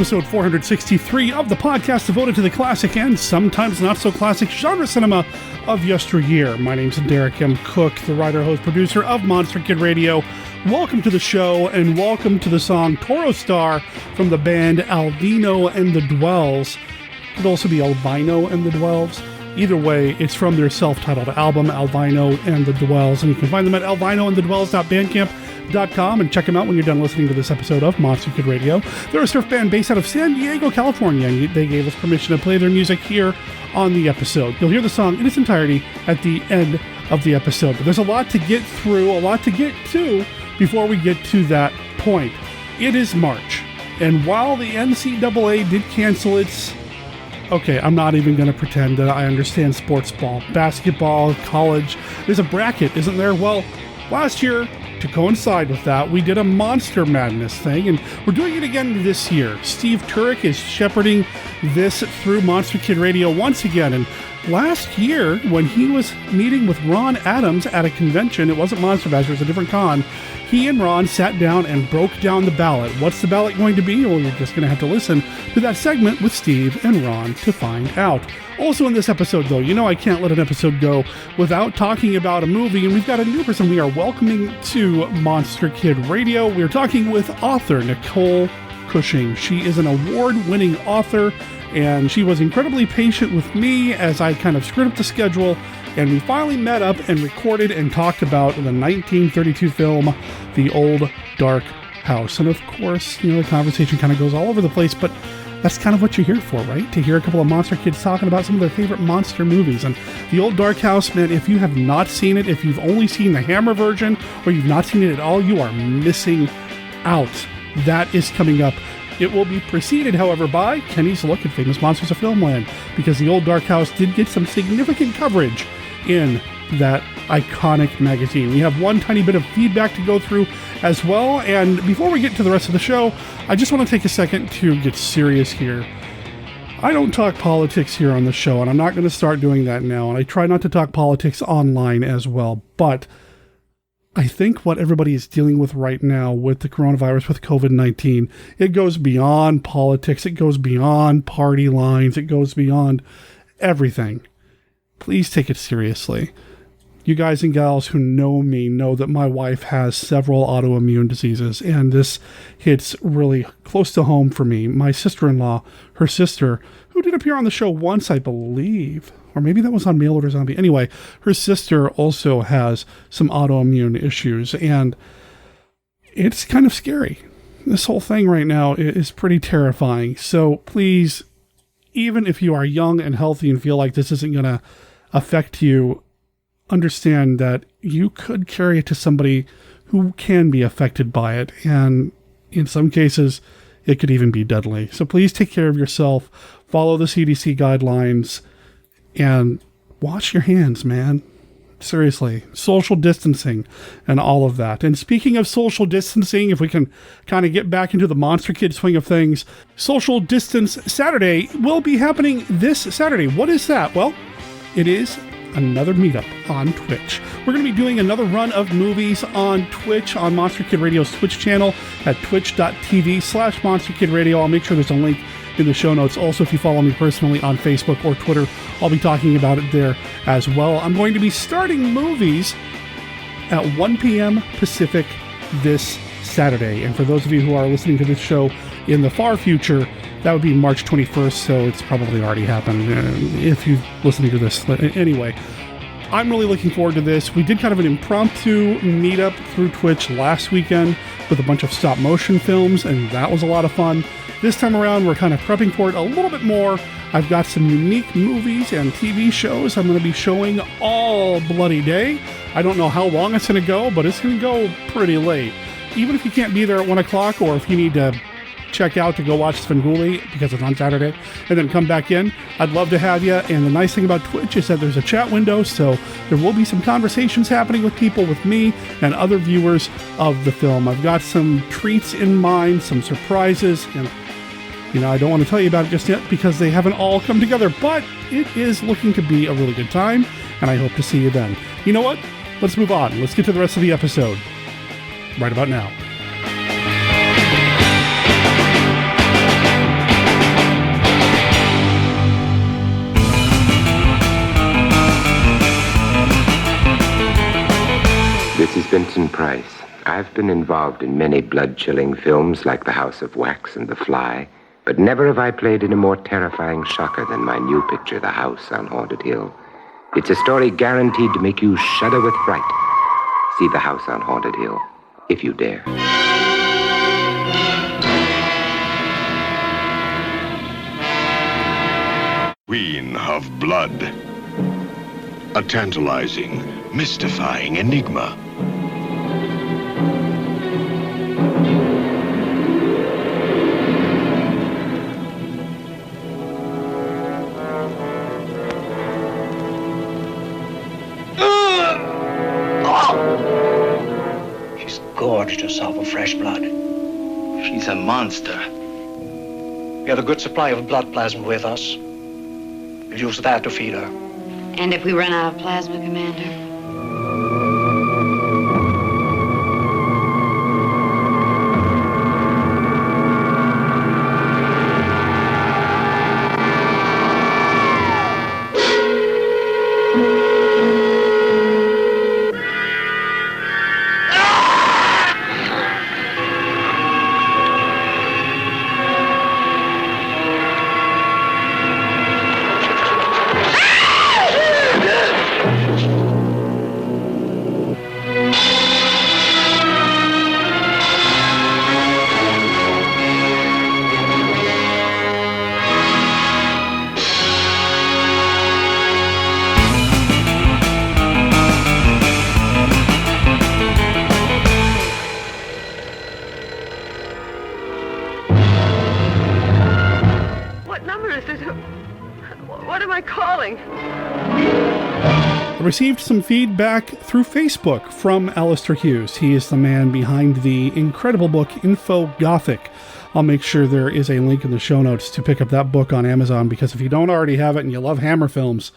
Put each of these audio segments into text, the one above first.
episode 463 of the podcast devoted to the classic and sometimes not so classic genre cinema of yesteryear. My name's Derek M. Cook, the writer, host, producer of Monster Kid Radio. Welcome to the show, and welcome to the song Toro Star from the band Alvino and the Dwells. It could also be Albino and the Dwells. Either way, it's from their self-titled album, Albino and the Dwells, and you can find them at albinoandthedwells.bandcamp.com and check them out when you're done listening to this episode of Monster Kid Radio. They're a surf band based out of San Diego, California, and they gave us permission to play their music here on the episode. You'll hear the song in its entirety at the end of the episode, but there's a lot to get through, a lot to get to before we get to that point. It is March, and while the NCAA did cancel its... Okay, I'm not even going to pretend that I understand sports ball, basketball, college. There's a bracket, isn't there? Well, last year, to coincide with that, we did a Monster Madness thing, and we're doing it again this year. Steve Turek is shepherding this through Monster Kid Radio once again, and last year, when he was meeting with Ron Adams at a convention, it wasn't Monster Bash, it was a different con, he and Ron sat down and broke down the ballot. What's the ballot going to be? Well, you're just going to have to listen to that segment with Steve and Ron to find out. Also in this episode, though, you know I can't let an episode go without talking about a movie, and we've got a new person we are welcoming to Monster Kid Radio. We're talking with author Nicole Cushing. She is an award-winning author, and she was incredibly patient with me as I kind of screwed up the schedule, and we finally met up and recorded and talked about the 1932 film, The Old Dark House. And of course, you know, the conversation kind of goes all over the place, but that's kind of what you're here for, right? To hear a couple of monster kids talking about some of their favorite monster movies. And The Old Dark House, man, if you have not seen it, if you've only seen the Hammer version, or you've not seen it at all, you are missing out. That is coming up. It will be preceded, however, by Kenny's look at Famous Monsters of Filmland, because The Old Dark House did get some significant coverage in that iconic magazine. We have one tiny bit of feedback to go through as well, and before we get to the rest of the show, I just want to take a second to get serious here. I don't talk politics here on the show, and I'm not going to start doing that now, and I try not to talk politics online as well, but I think what everybody is dealing with right now with the coronavirus, with COVID-19, it goes beyond politics, it goes beyond party lines, it goes beyond everything. Please take it seriously. You guys and gals who know me know that my wife has several autoimmune diseases, and this hits really close to home for me. My sister-in-law, her sister, who did appear on the show once, I believe, or maybe that was on Mail Order Zombie. Anyway, her sister also has some autoimmune issues, and it's kind of scary. This whole thing right now is pretty terrifying. So please, even if you are young and healthy and feel like this isn't going to affect you, understand that you could carry it to somebody who can be affected by it, and in some cases, it could even be deadly. So please take care of yourself, follow the CDC guidelines, and wash your hands, man. Seriously, social distancing and all of that. And speaking of social distancing, if we can kind of get back into the Monster Kid swing of things, Social Distance Saturday will be happening this Saturday. What is that? Well, it is another meetup on Twitch. We're going to be doing another run of movies on Twitch, on Monster Kid Radio's Twitch channel at twitch.tv/Monster Kid Radio. I'll make sure there's a link in the show notes. Also, if you follow me personally on Facebook or Twitter, I'll be talking about it there as well. I'm going to be starting movies at 1 p.m. Pacific this Saturday. And for those of you who are listening to this show in the far future, that would be March 21st, so it's probably already happened if you're listening to this. Anyway, I'm really looking forward to this. We did kind of an impromptu meetup through Twitch last weekend with a bunch of stop-motion films, and that was a lot of fun. This time around, we're kind of prepping for it a little bit more. I've got some unique movies and TV shows I'm going to be showing all bloody day. I don't know how long it's going to go, but it's going to go pretty late. Even if you can't be there at 1 o'clock, or if you need to check out to go watch Svengoolie because it's on Saturday and then come back in, I'd love to have you. And the nice thing about Twitch is that there's a chat window, so there will be some conversations happening with people, with me and other viewers of the film. I've got some treats in mind, some surprises, and you know, I don't want to tell you about it just yet because they haven't all come together, but it is looking to be a really good time, and I hope to see you then. You know what? Let's move on. Let's get to the rest of the episode right about now. Vincent Price. I've been involved in many blood-chilling films like The House of Wax and The Fly, but never have I played in a more terrifying shocker than my new picture, The House on Haunted Hill. It's a story guaranteed to make you shudder with fright. See The House on Haunted Hill, if you dare. Queen of Blood. A tantalizing, mystifying enigma. She's gorged herself of fresh blood. She's a monster. We have a good supply of blood plasma with us. We'll use that to feed her. And if we run out of plasma, Commander? Received some feedback through Facebook from Alistair Hughes. He is the man behind the incredible book Info Gothic. I'll make sure there is a link in the show notes to pick up that book on Amazon, because if you don't already have it and you love Hammer films,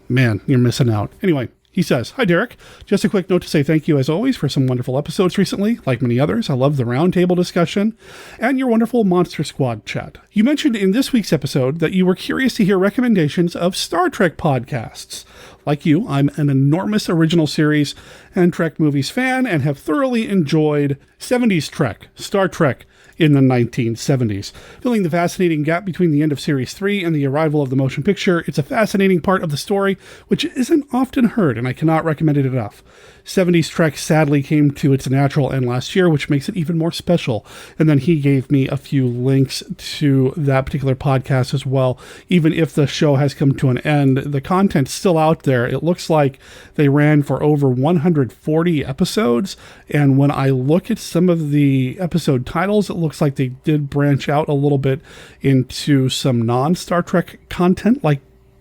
man, you're missing out. Anyway, he says, "Hi, Derek. Just a quick note to say thank you, as always, for some wonderful episodes recently. Like many others, I love the roundtable discussion and your wonderful Monster Squad chat. You mentioned in this week's episode that you were curious to hear recommendations of Star Trek podcasts. Like you, I'm an enormous original series and Trek movies fan and have thoroughly enjoyed 70s Trek, Star Trek, in the 1970s. Filling the fascinating gap between the end of Series 3 and the arrival of the motion picture, it's a fascinating part of the story which isn't often heard, and I cannot recommend it enough. 70s Trek sadly came to its natural end last year, which makes it even more special. And then he gave me a few links to that particular podcast as well. Even if the show has come to an end, the content's still out there. It looks like they ran for over 140 episodes. And when I look at some of the episode titles, it looks like they did branch out a little bit into some non-Star Trek content, like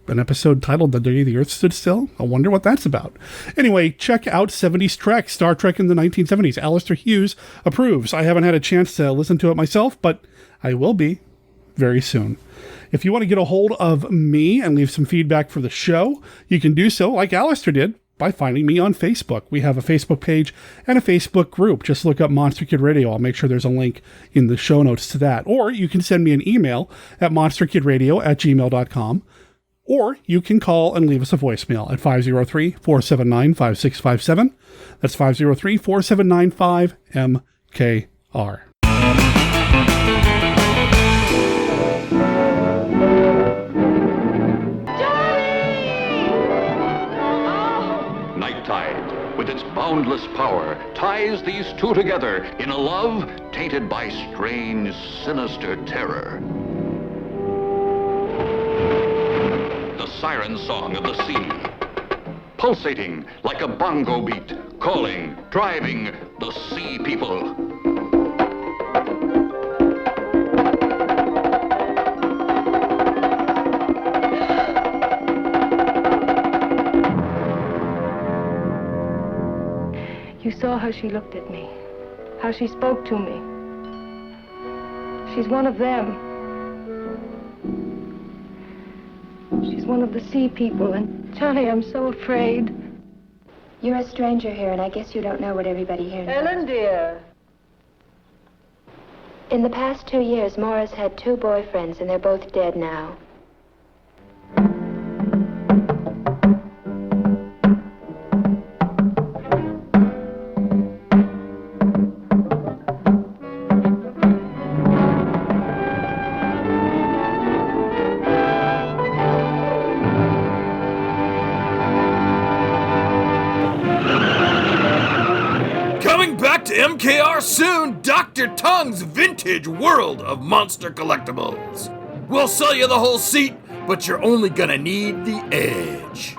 an episode titled "The Day the Earth Stood Still." I wonder what that's about. Anyway, check out 70s Trek, Star Trek in the 1970s. Alistair Hughes approves. I haven't had a chance to listen to it myself, but I will be very soon. If you want to get a hold of me and leave some feedback for the show, you can do so like Alistair did by finding me on Facebook. We have a Facebook page and a Facebook group. Just look up Monster Kid Radio. I'll make sure there's a link in the show notes to that. Or you can send me an email at monsterkidradio@gmail.com. Or you can call and leave us a voicemail at 503-479-5657. That's 503-4795-MKR. Nighttide, with its boundless power, ties these two together in a love tainted by strange, sinister terror. The siren song of the sea, pulsating like a bongo beat, calling, driving the sea people. You saw how she looked at me, how she spoke to me. She's one of them. She's one of the sea people, and Johnny, I'm so afraid. You're a stranger here, and I guess you don't know what everybody here knows. Ellen, dear. In the past 2 years, Maura's had 2 boyfriends, and they're both dead now. back to MKR soon, Dr. Tongue's vintage world of monster collectibles. We'll sell you the whole seat, but you're only gonna need the edge.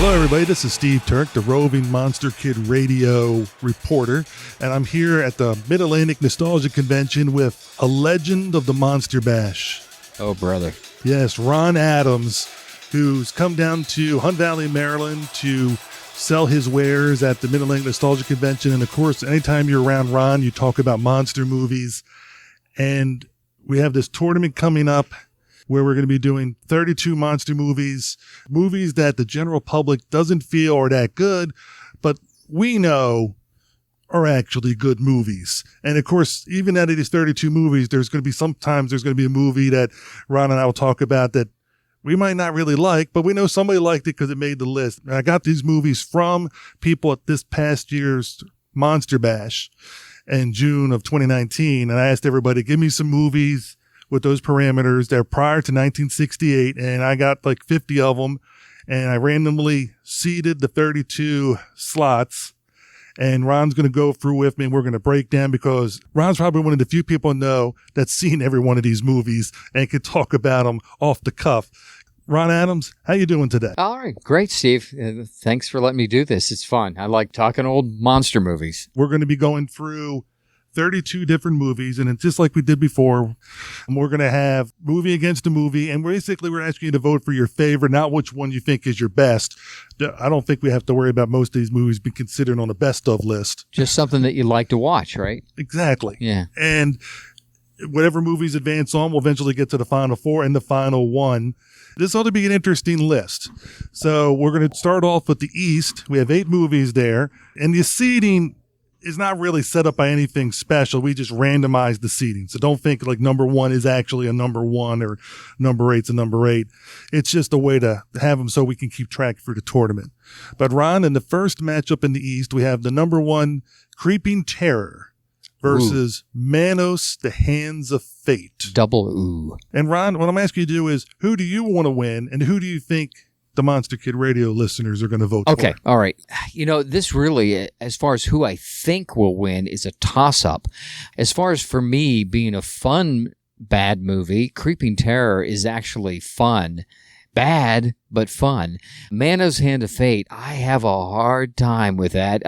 Hello, everybody. This is Steve Turek, the roving Monster Kid Radio reporter, and I'm here at the Mid-Atlantic Nostalgia Convention with a legend of the Monster Bash. Oh, brother. Yes, Ron Adams, who's come down to Hunt Valley, Maryland to sell his wares at the Mid-Atlantic Nostalgia Convention. And, of course, anytime you're around Ron, you talk about monster movies. And we have this tournament coming up where we're going to be doing 32 monster movies that the general public doesn't feel are that good, but we know are actually good movies. And of course, even out of these 32 movies, there's going to be a movie that Ron and I will talk about that we might not really like, but we know somebody liked it because it made the list. And I got these movies from people at this past year's Monster Bash in June of 2019. And I asked everybody, give me some movies with those parameters. They're prior to 1968, and I got like 50 of them, and I randomly seeded the 32 slots, and Ron's going to go through with me, and we're going to break down, because Ron's probably one of the few people I know that's seen every one of these movies and can talk about them off the cuff. Ron Adams, how you doing today? All right. Great, Steve. Thanks for letting me do this. It's fun. I like talking old monster movies. We're going to be going through 32 different movies, and it's just like we did before. And we're going to have movie against a movie, and basically we're asking you to vote for your favorite, not which one you think is your best. I don't think we have to worry about most of these movies being considered on a best of list. Just something that you like to watch, right? Exactly. Yeah. And whatever movies advance on, we'll eventually get to the final four and the final one. This ought to be an interesting list. So we're going to start off with the East. We have 8 movies there, and the seating is not really set up by anything special. We just randomize the seating. So don't think like number 1 is actually a number 1 or number 8's a number 8. It's just a way to have them so we can keep track for the tournament. But Ron, in the first matchup in the East, we have the number 1 Creeping Terror versus Manos, The Hands of Fate. Double ooh. And Ron, what I'm asking you to do is, who do you want to win, and who do you think the Monster Kid Radio listeners are going to vote for? Okay, all right. You know, this really, as far as who I think will win, is a toss-up. As far as for me being a fun bad movie, Creeping Terror is actually fun. Bad, but fun. Manos Hand of Fate, I have a hard time with that.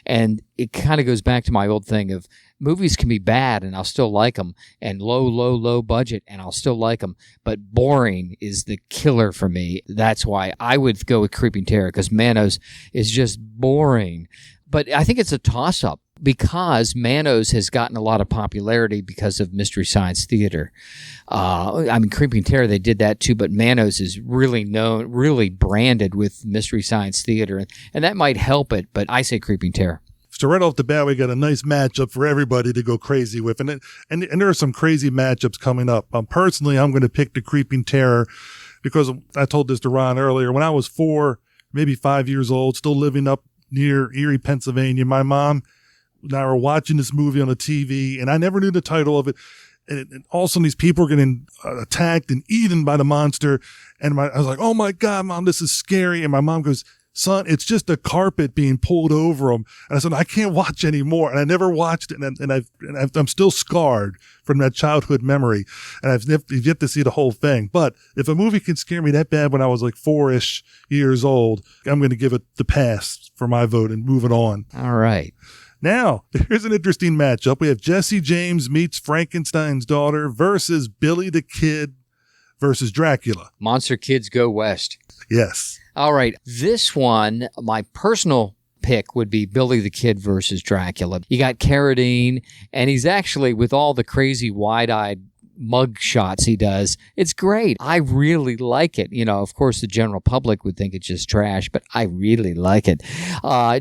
And it kind of goes back to my old thing of movies can be bad and I'll still like them, and low budget and I'll still like them, but boring is the killer for me. That's why I would go with Creeping Terror, because Manos is just boring. But I think it's a toss-up because Manos has gotten a lot of popularity because of Mystery Science Theater. I mean, Creeping Terror, they did that too, but Manos is really known, really branded with Mystery Science Theater, and that might help it, but I say Creeping Terror. So right off the bat, we got a nice matchup for everybody to go crazy with. And there are some crazy matchups coming up. Personally, I'm going to pick the Creeping Terror because I told this to Ron earlier. When I was 4, maybe 5 years old, still living up near Erie, Pennsylvania, my mom and I were watching this movie on the TV, and I never knew the title of it. And all of a sudden, these people were getting attacked and eaten by the monster. And I was like, oh, my God, Mom, this is scary. And my mom goes, son, it's just a carpet being pulled over them. And I said, I can't watch anymore. And I never watched it. And I'm still scarred from that childhood memory. And I've yet to see the whole thing. But if a movie can scare me that bad when I was like 4-ish years old, I'm going to give it the pass for my vote and move it on. All right. Now, here's an interesting matchup. We have Jesse James meets Frankenstein's daughter versus Billy the Kid versus Dracula. Monster Kids Go West. Yes. All right. This one, my personal pick would be Billy the Kid versus Dracula. You got Carradine, and he's actually, with all the crazy wide-eyed mug shots he does. It's great. I really like it. Of course, the general public would think it's just trash, but I really like it.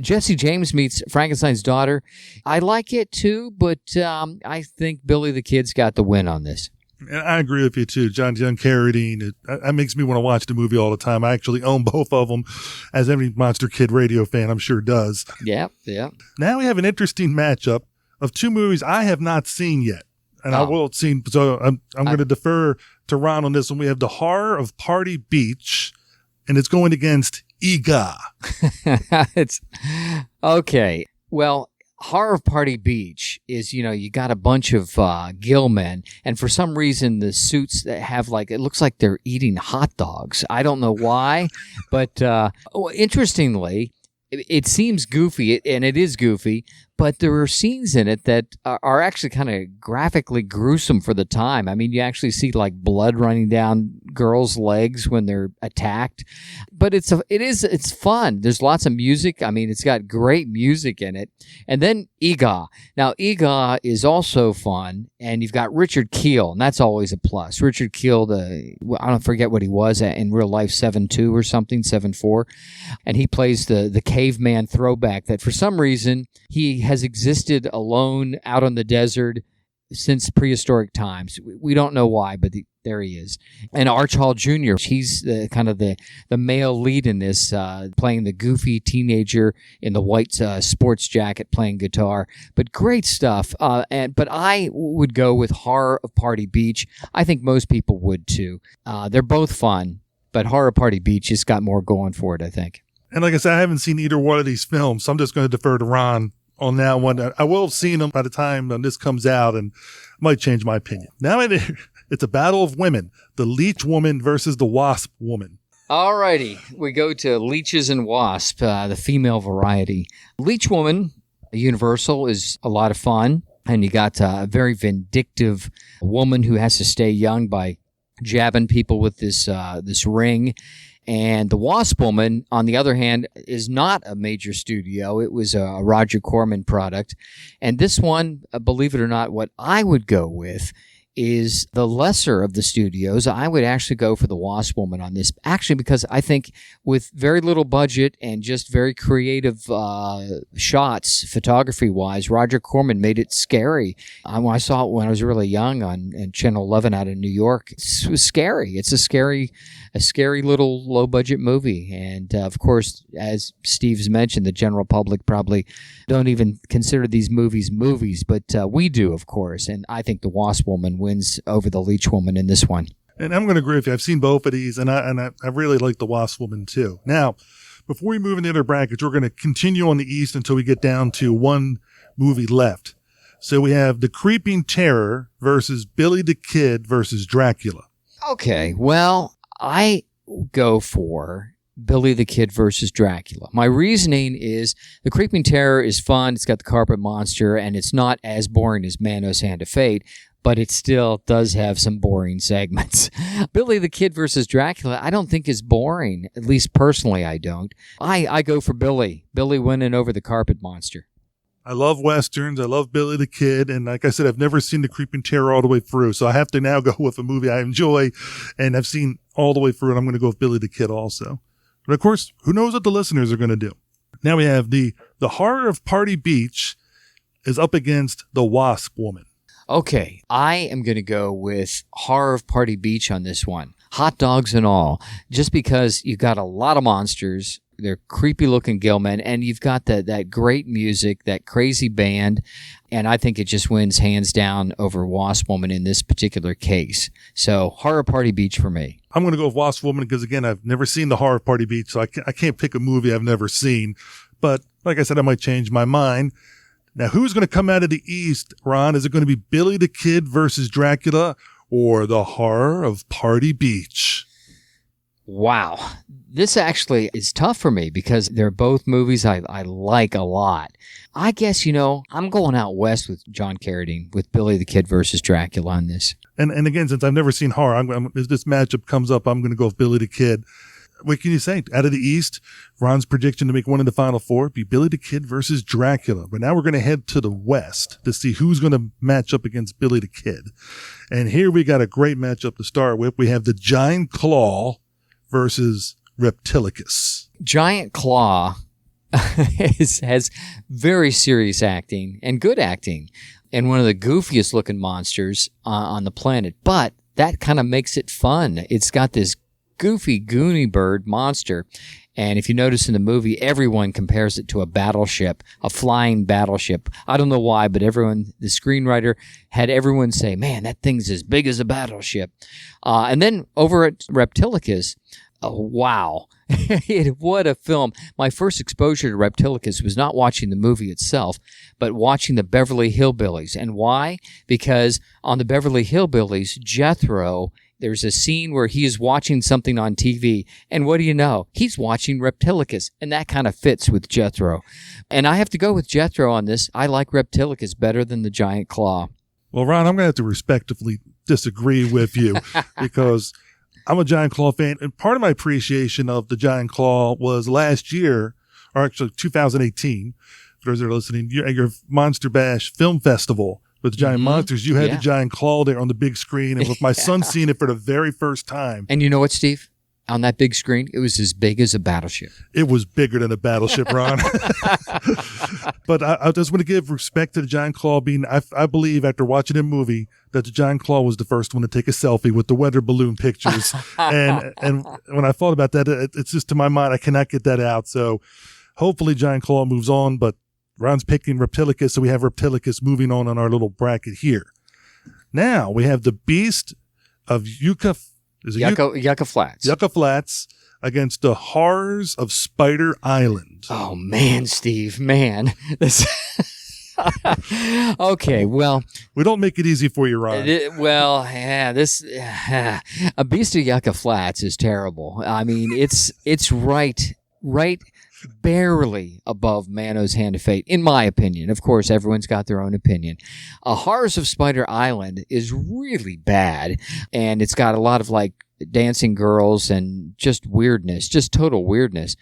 Jesse James meets Frankenstein's daughter. I like it too, but I think Billy the Kid's got the win on this. And I agree with you too, John Carradine. That makes me want to watch the movie all the time. I actually own both of them, as every Monster Kid radio fan I'm sure does. Yeah. Now we have an interesting matchup of two movies I have not seen yet, and I will see. So I'm going to defer to Ron on this one. We have The Horror of Party Beach, and it's going against Ega. It's okay. Well, Horror of Party Beach is, you got a bunch of gillmen, and for some reason the suits that have it looks like they're eating hot dogs. I don't know why, but interestingly, it seems goofy, and it is goofy, but there are scenes in it that are actually kind of graphically gruesome for the time. I mean, you actually see blood running down girls' legs when they're attacked. But it's fun. There's lots of music. I mean, it's got great music in it. And then Ega. Now, Ega is also fun, and you've got Richard Kiel, and that's always a plus. Richard Kiel, I don't forget what he was in real life, 7'2" or something, 7'4", and he plays the caveman throwback that for some reason he has existed alone out on the desert since prehistoric times. We don't know why, but there he is. And Arch Hall Jr., he's the male lead in this, playing the goofy teenager in the white sports jacket playing guitar. But great stuff. But I would go with Horror of Party Beach. I think most people would too. They're both fun, but Horror of Party Beach has got more going for it, I think. And like I said, I haven't seen either one of these films, so I'm just going to defer to Ron on that one. I will have seen them by the time this comes out, and might change my opinion. Now it's a battle of women: the Leech Woman versus the Wasp Woman. All righty, we go to Leeches and Wasp, the female variety. Leech Woman, Universal, is a lot of fun, and you got a very vindictive woman who has to stay young by jabbing people with this ring. And The Wasp Woman, on the other hand, is not a major studio. It was a Roger Corman product. And this one, believe it or not, what I would go with is the lesser of the studios. I would actually go for The Wasp Woman on this, actually, because I think with very little budget and just very creative shots, photography-wise, Roger Corman made it scary. When I saw it when I was really young on Channel 11 out of New York, it was scary. It's a scary little low-budget movie. And, of course, as Steve's mentioned, the general public probably don't even consider these movies, but we do, of course. And I think The Wasp Woman wins over the Leech Woman in this one. And I'm going to agree with you. I've seen both of these, and I really like the Wasp Woman too. Now, before we move into other brackets, we're going to continue on the East until we get down to one movie left. So we have The Creeping Terror versus Billy the Kid versus Dracula. Okay, well, I go for Billy the Kid versus Dracula. My reasoning is The Creeping Terror is fun. It's got the carpet monster, and it's not as boring as Manos Hand of Fate, but it still does have some boring segments. Billy the Kid versus Dracula, I don't think is boring. At least personally, I don't. I go for Billy. Billy winning over the carpet monster. I love Westerns. I love Billy the Kid. And like I said, I've never seen The Creeping Terror all the way through. So I have to now go with a movie I enjoy and I've seen all the way through. And I'm going to go with Billy the Kid also. But of course, who knows what the listeners are going to do? Now we have the Horror of Party Beach is up against The Wasp Woman. Okay, I am going to go with Horror of Party Beach on this one. Hot dogs and all. Just because you've got a lot of monsters. They're creepy-looking gillmen, and you've got that great music, that crazy band, and I think it just wins hands down over Wasp Woman in this particular case. So, Horror Party Beach for me. I'm going to go with Wasp Woman because, again, I've never seen the Horror Party Beach, so I can't pick a movie I've never seen. But, like I said, I might change my mind. Now, who's going to come out of the East, Ron? Is it going to be Billy the Kid versus Dracula or The Horror of Party Beach? Wow. This actually is tough for me because they're both movies I like a lot. I guess, I'm going out west with John Carradine with Billy the Kid versus Dracula on this. And again, since I've never seen horror, if this matchup comes up, I'm going to go with Billy the Kid. what can you say? Out of the East, Ron's prediction to make one in the final four be Billy the Kid versus Dracula. But now we're going to head to the West to see who's going to match up against Billy the Kid. And here we got a great matchup to start with. We have the Giant Claw versus Reptilicus. Giant Claw has very serious acting and good acting, and one of the goofiest looking monsters on the planet. But that kind of makes it fun. It's got this goofy Goonie bird monster. And if you notice in the movie, everyone compares it to a battleship, a flying battleship. I don't know why, but the screenwriter had everyone say, man, that thing's as big as a battleship. And then over at Reptilicus, wow. What a film. My first exposure to Reptilicus was not watching the movie itself, but watching the Beverly Hillbillies. And why? Because on the Beverly Hillbillies, Jethro, there's a scene where he is watching something on TV, and what do you know? He's watching Reptilicus, and that kind of fits with Jethro. And I have to go with Jethro on this. I like Reptilicus better than the Giant Claw. Well, Ron, I'm going to have to respectfully disagree with you because I'm a Giant Claw fan, and part of my appreciation of the Giant Claw was last year, or actually 2018, for those that are listening, at your Monster Bash Film Festival with Giant Monsters, you had the Giant Claw there on the big screen, and with my son seeing it for the very first time. And you know what, Steve? On that big screen, it was as big as a battleship. It was bigger than a battleship, Ron. But I just want to give respect to the Giant Claw being, I believe after watching the movie, that the Giant Claw was the first one to take a selfie with the weather balloon pictures. and when I thought about that, it's just to my mind, I cannot get that out. So hopefully Giant Claw moves on, but Ron's picking Reptilicus, so we have Reptilicus moving on our little bracket here. Now we have the Beast of Yucca Flats. Yucca Flats against the Horrors of Spider Island. Oh, man, Steve, man. This... Okay, well, we don't make it easy for you, Ron. A Beast of Yucca Flats is terrible. I mean, it's right barely above Mano's Hand of Fate, in my opinion. Of course, everyone's got their own opinion. Horrors of Spider Island is really bad, and it's got a lot of like dancing girls and just weirdness, just total weirdness.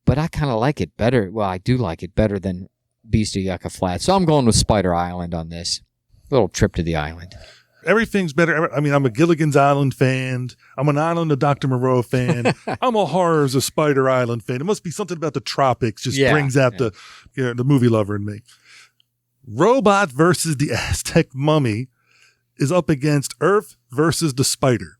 But I kind of like it better. Well, I do like it better than Beast of Yucca Flats. So I'm going with Spider Island on this. Little trip to the island. Everything's better. I mean, I'm a Gilligan's Island fan. I'm an Island of Dr. Moreau fan. I'm a Horrors of Spider Island fan. It must be something about the tropics just brings out the movie lover in me. Robot versus the Aztec Mummy is up against Earth versus the Spider.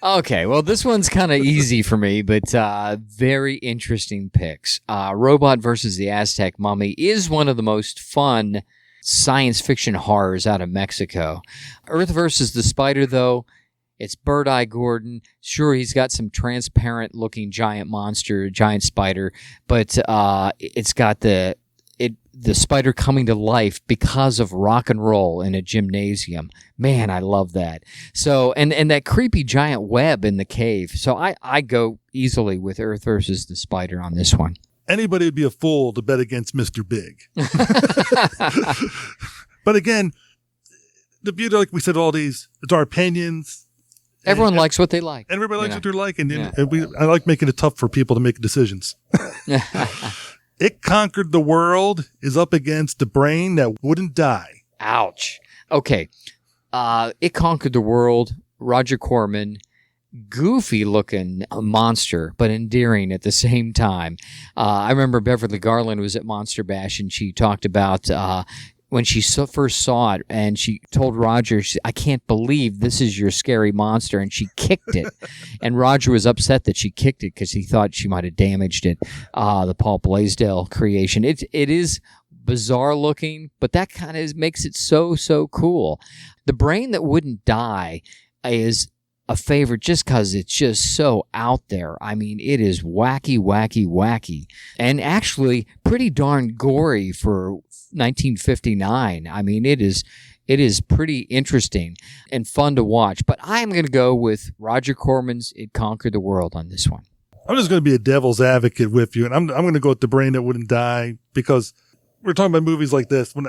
Okay, well, this one's kind of easy for me, but very interesting picks. Robot versus the Aztec Mummy is one of the most fun science fiction horrors out of Mexico. Earth versus the Spider, though, it's Bird Eye Gordon. Sure, he's got some transparent-looking giant monster, giant spider, but it's got the spider coming to life because of rock and roll in a gymnasium. Man, I love that. So, and that creepy giant web in the cave. So I go easily with Earth versus the Spider on this one. Anybody would be a fool to bet against Mr. Big. But again, the beauty, like we said, all these, it's our opinions. Everyone likes what they like. Everybody likes what they like. And I like making it tough for people to make decisions. It Conquered the World is up against The Brain That Wouldn't Die. Ouch. Okay. It Conquered the World, Roger Corman, goofy-looking monster, but endearing at the same time. I remember Beverly Garland was at Monster Bash, and she talked about when she first saw it, and she told Roger, I can't believe this is your scary monster, and she kicked it. And Roger was upset that she kicked it because he thought she might have damaged it, the Paul Blaisdell creation. It is bizarre looking, but that kind of makes it so cool. The Brain That Wouldn't Die is a favorite just because it's just so out there. I mean, it is wacky, and actually pretty darn gory for 1959. I mean, it is pretty interesting and fun to watch. But I'm going to go with Roger Corman's It Conquered the World on this one. I'm just going to be a devil's advocate with you, and I'm going to go with The Brain That Wouldn't Die because we're talking about movies like this, when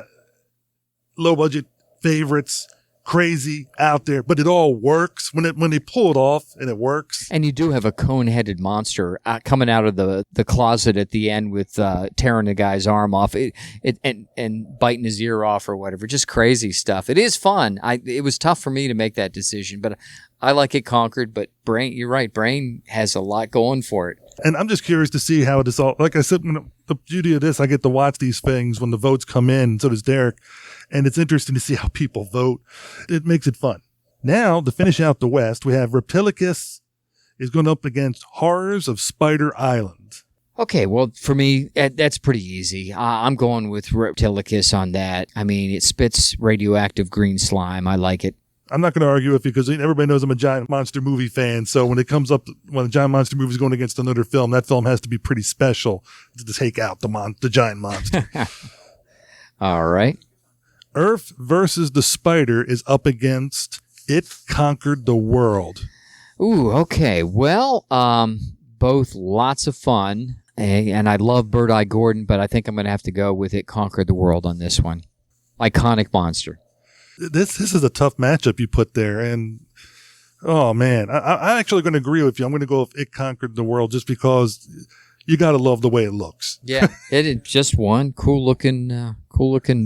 low budget favorites. crazy out there, but it all works when they pull it off, and it works. And you do have a cone-headed monster coming out of the closet at the end with tearing the guy's arm off and biting his ear off or whatever. Just crazy stuff. It is fun. It was tough for me to make that decision, but I like It Conquered. But Brain, you're right. Brain has a lot going for it. And I'm just curious to see how it is all. Like I said, the beauty of this, I get to watch these things when the votes come in. So does Derek. And it's interesting to see how people vote. It makes it fun. Now, to finish out the West, we have Reptilicus is going up against Horrors of Spider Island. Okay, well, for me, that's pretty easy. I'm going with Reptilicus on that. I mean, it spits radioactive green slime. I like it. I'm not going to argue with you because everybody knows I'm a giant monster movie fan. So when it comes up, when a giant monster movie is going against another film, that film has to be pretty special to take out the giant monster. All right. Earth versus the Spider is up against It Conquered the World. Ooh, okay. Well, both lots of fun, and I love Bird Eye Gordon, but I think I'm going to have to go with It Conquered the World on this one. Iconic monster. This is a tough matchup you put there, and oh man, I'm actually going to agree with you. I'm going to go with It Conquered the World just because you got to love the way it looks. Yeah, it is just one cool looking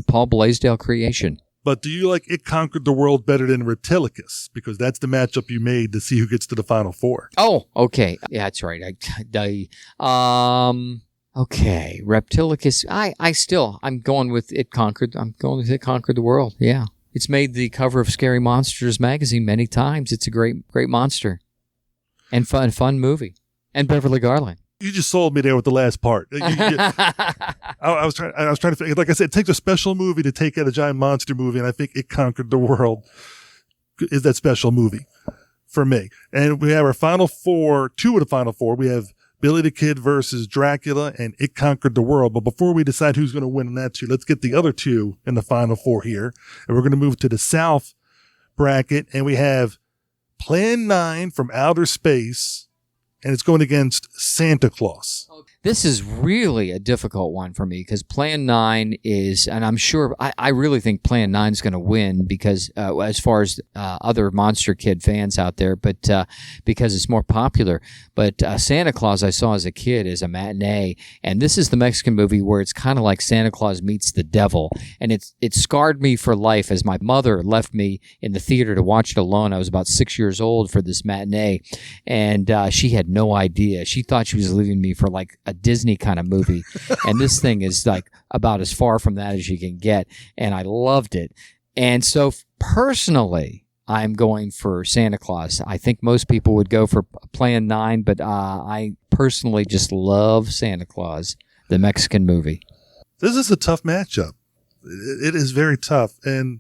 Paul Blaisdell creation. But do you like It Conquered the World better than Reptilicus? Because that's the matchup you made to see who gets to the Final Four. Oh, okay. Yeah, that's right. Okay. Reptilicus. I'm going with It Conquered. I'm going with It Conquered the World. Yeah. It's made the cover of Scary Monsters magazine many times. It's a great monster. And fun movie. And Beverly Garland. You just sold me there with the last part. I was trying to, like I said, it takes a special movie to take out a giant monster movie, and I think It Conquered the World is that special movie for me. And we have our Final Four, two of the Final Four. We have Billy the Kid versus Dracula and It Conquered the World. But before we decide who's going to win in that two, let's get the other two in the Final Four here. And we're going to move to the South bracket, and we have Plan 9 from Outer Space. And it's going against Santa Claus. This is really a difficult one for me because Plan 9 is, and I'm sure, I really think Plan 9 is going to win because as far as other Monster Kid fans out there, but because it's more popular. But Santa Claus I saw as a kid is a matinee, and this is the Mexican movie where it's kind of like Santa Claus meets the devil. And it scarred me for life as my mother left me in the theater to watch it alone. I was about 6 years old for this matinee, and she had no idea. She thought she was leaving me for like a Disney kind of movie, and this thing is like about as far from that as you can get, and I loved it. And so personally, I'm going for Santa Claus. I think most people would go for Plan 9, but I personally just love Santa Claus, the Mexican movie. This is a tough matchup. It is very tough, and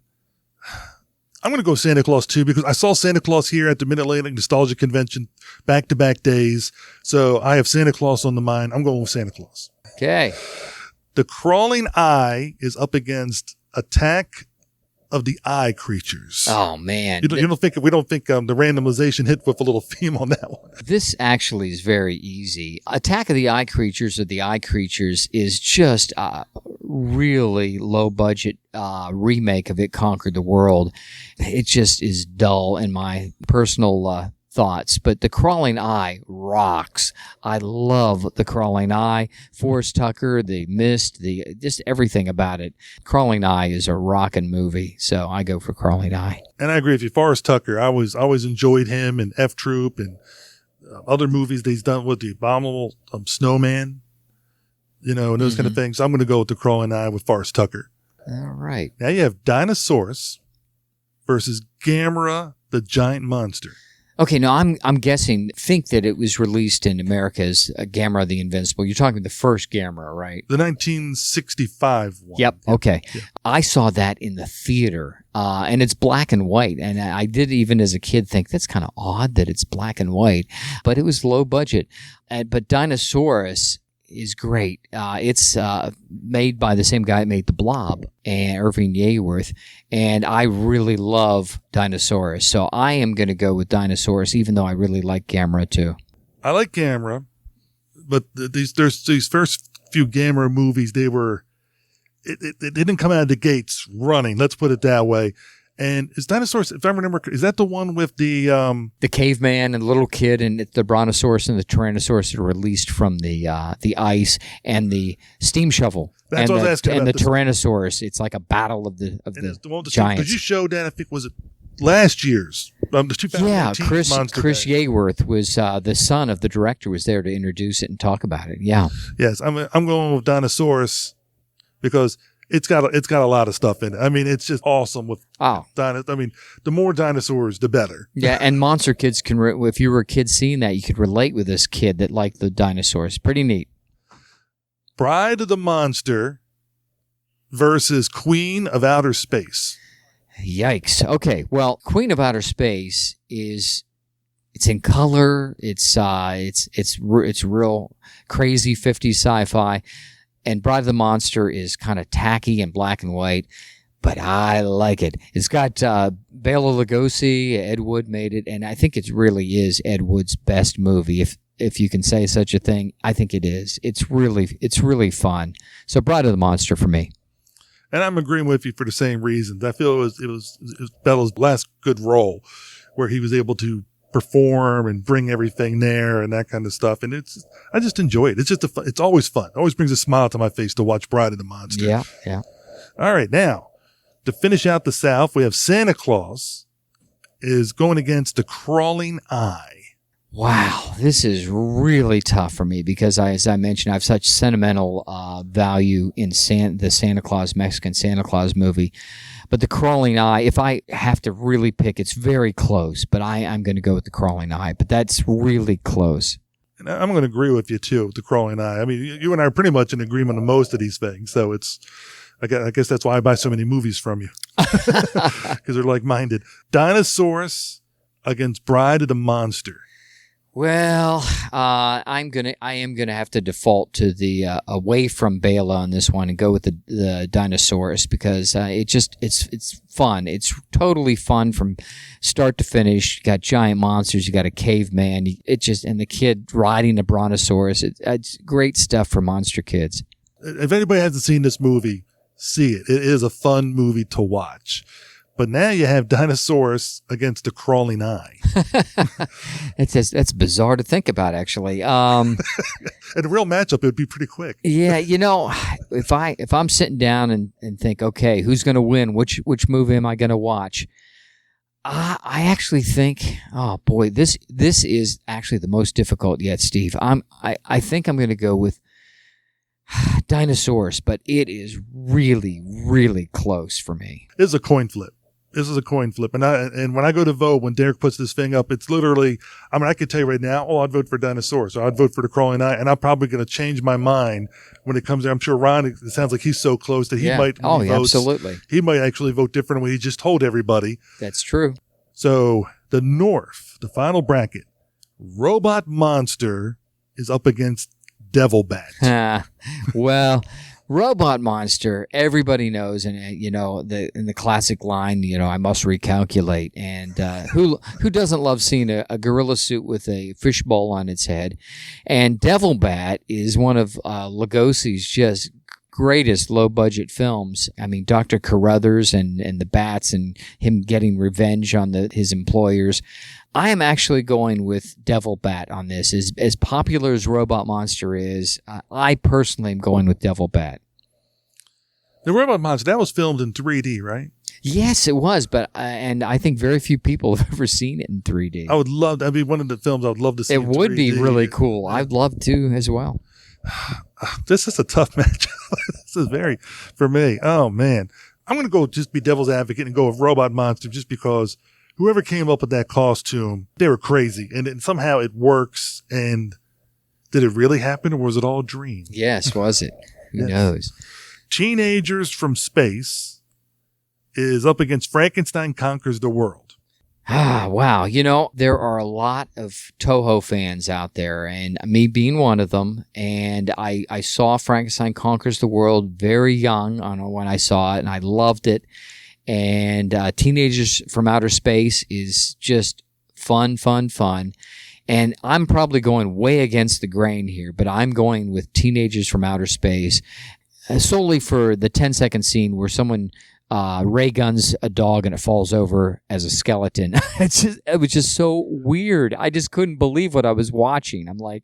I'm going to go Santa Claus too because I saw Santa Claus here at the Mid-Atlantic Nostalgia Convention back-to-back days. So I have Santa Claus on the mind. I'm going with Santa Claus. Okay. The Crawling Eye is up against Attack of the Eye Creatures. Oh man. We don't think the randomization hit with a little theme on that one. This actually is very easy. Attack of the Eye Creatures or the Eye Creatures is just a really low budget remake of It Conquered the World. It just is dull in my personal thoughts, but The Crawling Eye rocks. I love The Crawling Eye, Forrest Tucker, The Mist, just everything about it. Crawling Eye is a rockin' movie, so I go for Crawling Eye. And I agree with you. Forrest Tucker, I always enjoyed him and F Troop and other movies that he's done with The Abominable Snowman, and those kind of things. So I'm going to go with The Crawling Eye with Forrest Tucker. All right. Now you have Dinosaurus versus Gamera the Giant Monster. Okay, now I'm guessing, think that it was released in America as Gamera the Invincible. You're talking the first Gamera, right? The 1965 one. Yep, okay. Yep. I saw that in the theater, and it's black and white. And I did even as a kid think that's kind of odd that it's black and white, but it was low budget. But Dinosaurus is great. It's made by the same guy that made The Blob, and Irving Yeaworth, and I really love Dinosaurus. So I am going to go with Dinosaurus, even though I really like Gamera too. I like Gamera, but these first few Gamera movies, they didn't come out of the gates running. Let's put it that way. And is Dinosaurs, if I remember, is that the one with the caveman and the little kid and the brontosaurus and the tyrannosaurus that are released from the ice and the steam shovel? That's what I was asking and about. the tyrannosaurus. It's like a battle of the giants. Because you showed that, I think, was it last year's? The 2018 Chris Monster Yeaworth was the son of the director, was there to introduce it and talk about it. Yeah. Yes, I'm going with Dinosaurus because it's got a lot of stuff in it. I mean, it's just awesome with dinosaurs. I mean, the more dinosaurs, the better. Yeah, and monster kids can. If you were a kid seeing that, you could relate with this kid that liked the dinosaurs. Pretty neat. Bride of the Monster versus Queen of Outer Space. Yikes. Okay, well, Queen of Outer Space it's in color. It's real crazy 50s sci-fi. And Bride of the Monster is kind of tacky and black and white, but I like it. It's got Bela Lugosi, Ed Wood made it, and I think it really is Ed Wood's best movie, if you can say such a thing. I think it is. It's really fun. So Bride of the Monster for me. And I'm agreeing with you for the same reasons. I feel it was Bela's last good role, where he was able to perform and bring everything there and that kind of stuff. And I just enjoy it. It's always fun. It always brings a smile to my face to watch Bride of the Monster. Yeah. All right. Now, to finish out the South, we have Santa Claus is going against The Crawling Eye. Wow, this is really tough for me because, as I mentioned, I have such sentimental value in the Santa Claus, Mexican Santa Claus movie. But The Crawling Eye, if I have to really pick, it's very close, but I'm going to go with The Crawling Eye. But that's really close. And I'm going to agree with you, too, with The Crawling Eye. I mean, you and I are pretty much in agreement on most of these things. So I guess that's why I buy so many movies from you, because they're like-minded. Dinosaurs against Bride of the Monster. Well, I am gonna have to default to the away from Bela on this one and go with the Dinosaurus because it's fun. It's totally fun from start to finish. You got giant monsters. You got a caveman. And the kid riding the brontosaurus. It's great stuff for monster kids. If anybody hasn't seen this movie, see it. It is a fun movie to watch. But now you have Dinosaurus against The Crawling Eye. That's bizarre to think about, actually. In a real matchup, it would be pretty quick. Yeah, if I'm sitting down and think, okay, who's going to win? Which movie am I going to watch? I actually think, oh boy, this is actually the most difficult yet, Steve. I think I'm going to go with Dinosaurs, but it is really, really close for me. It's a coin flip. This is a coin flip. And when I go to vote, when Derek puts this thing up, it's literally, I could tell you right now, I'd vote for Dinosaurs, or I'd vote for The Crawling Eye, and I'm probably going to change my mind when it comes there. I'm sure Ron, it sounds like he's so close that he might. Oh, yeah, absolutely. He might actually vote different than what he just told everybody. That's true. So the North, the final bracket, Robot Monster is up against Devil Bat. Well, Robot Monster, everybody knows, and in the classic line, I must recalculate. And who doesn't love seeing a gorilla suit with a fishbowl on its head? And Devil Bat is one of Lugosi's just greatest low budget films. I mean, Dr. Carruthers and the bats and him getting revenge on his employers. I am actually going with Devil Bat on this. As popular as Robot Monster is, I personally am going with Devil Bat. The Robot Monster, that was filmed in 3D, right? Yes, it was, but and I think very few people have ever seen it in 3D. That'd be one of the films I would love to see. It would be really cool. I'd love to as well. This is a tough match. This is for me. Oh man, I'm going to go just be devil's advocate and go with Robot Monster just because whoever came up with that costume, they were crazy, and somehow it works. And did it really happen, or was it all a dream? Yes, was it? Who knows? Teenagers from Space is up against Frankenstein Conquers the World. Wow. There are a lot of Toho fans out there, and me being one of them. And I saw Frankenstein Conquers the World very young when I saw it, and I loved it. And Teenagers from Outer Space is just fun. And I'm probably going way against the grain here, but I'm going with Teenagers from Outer Space solely for the 10-second scene where someone ray guns a dog and it falls over as a skeleton. It was just so weird. I just couldn't believe what I was watching. I'm like,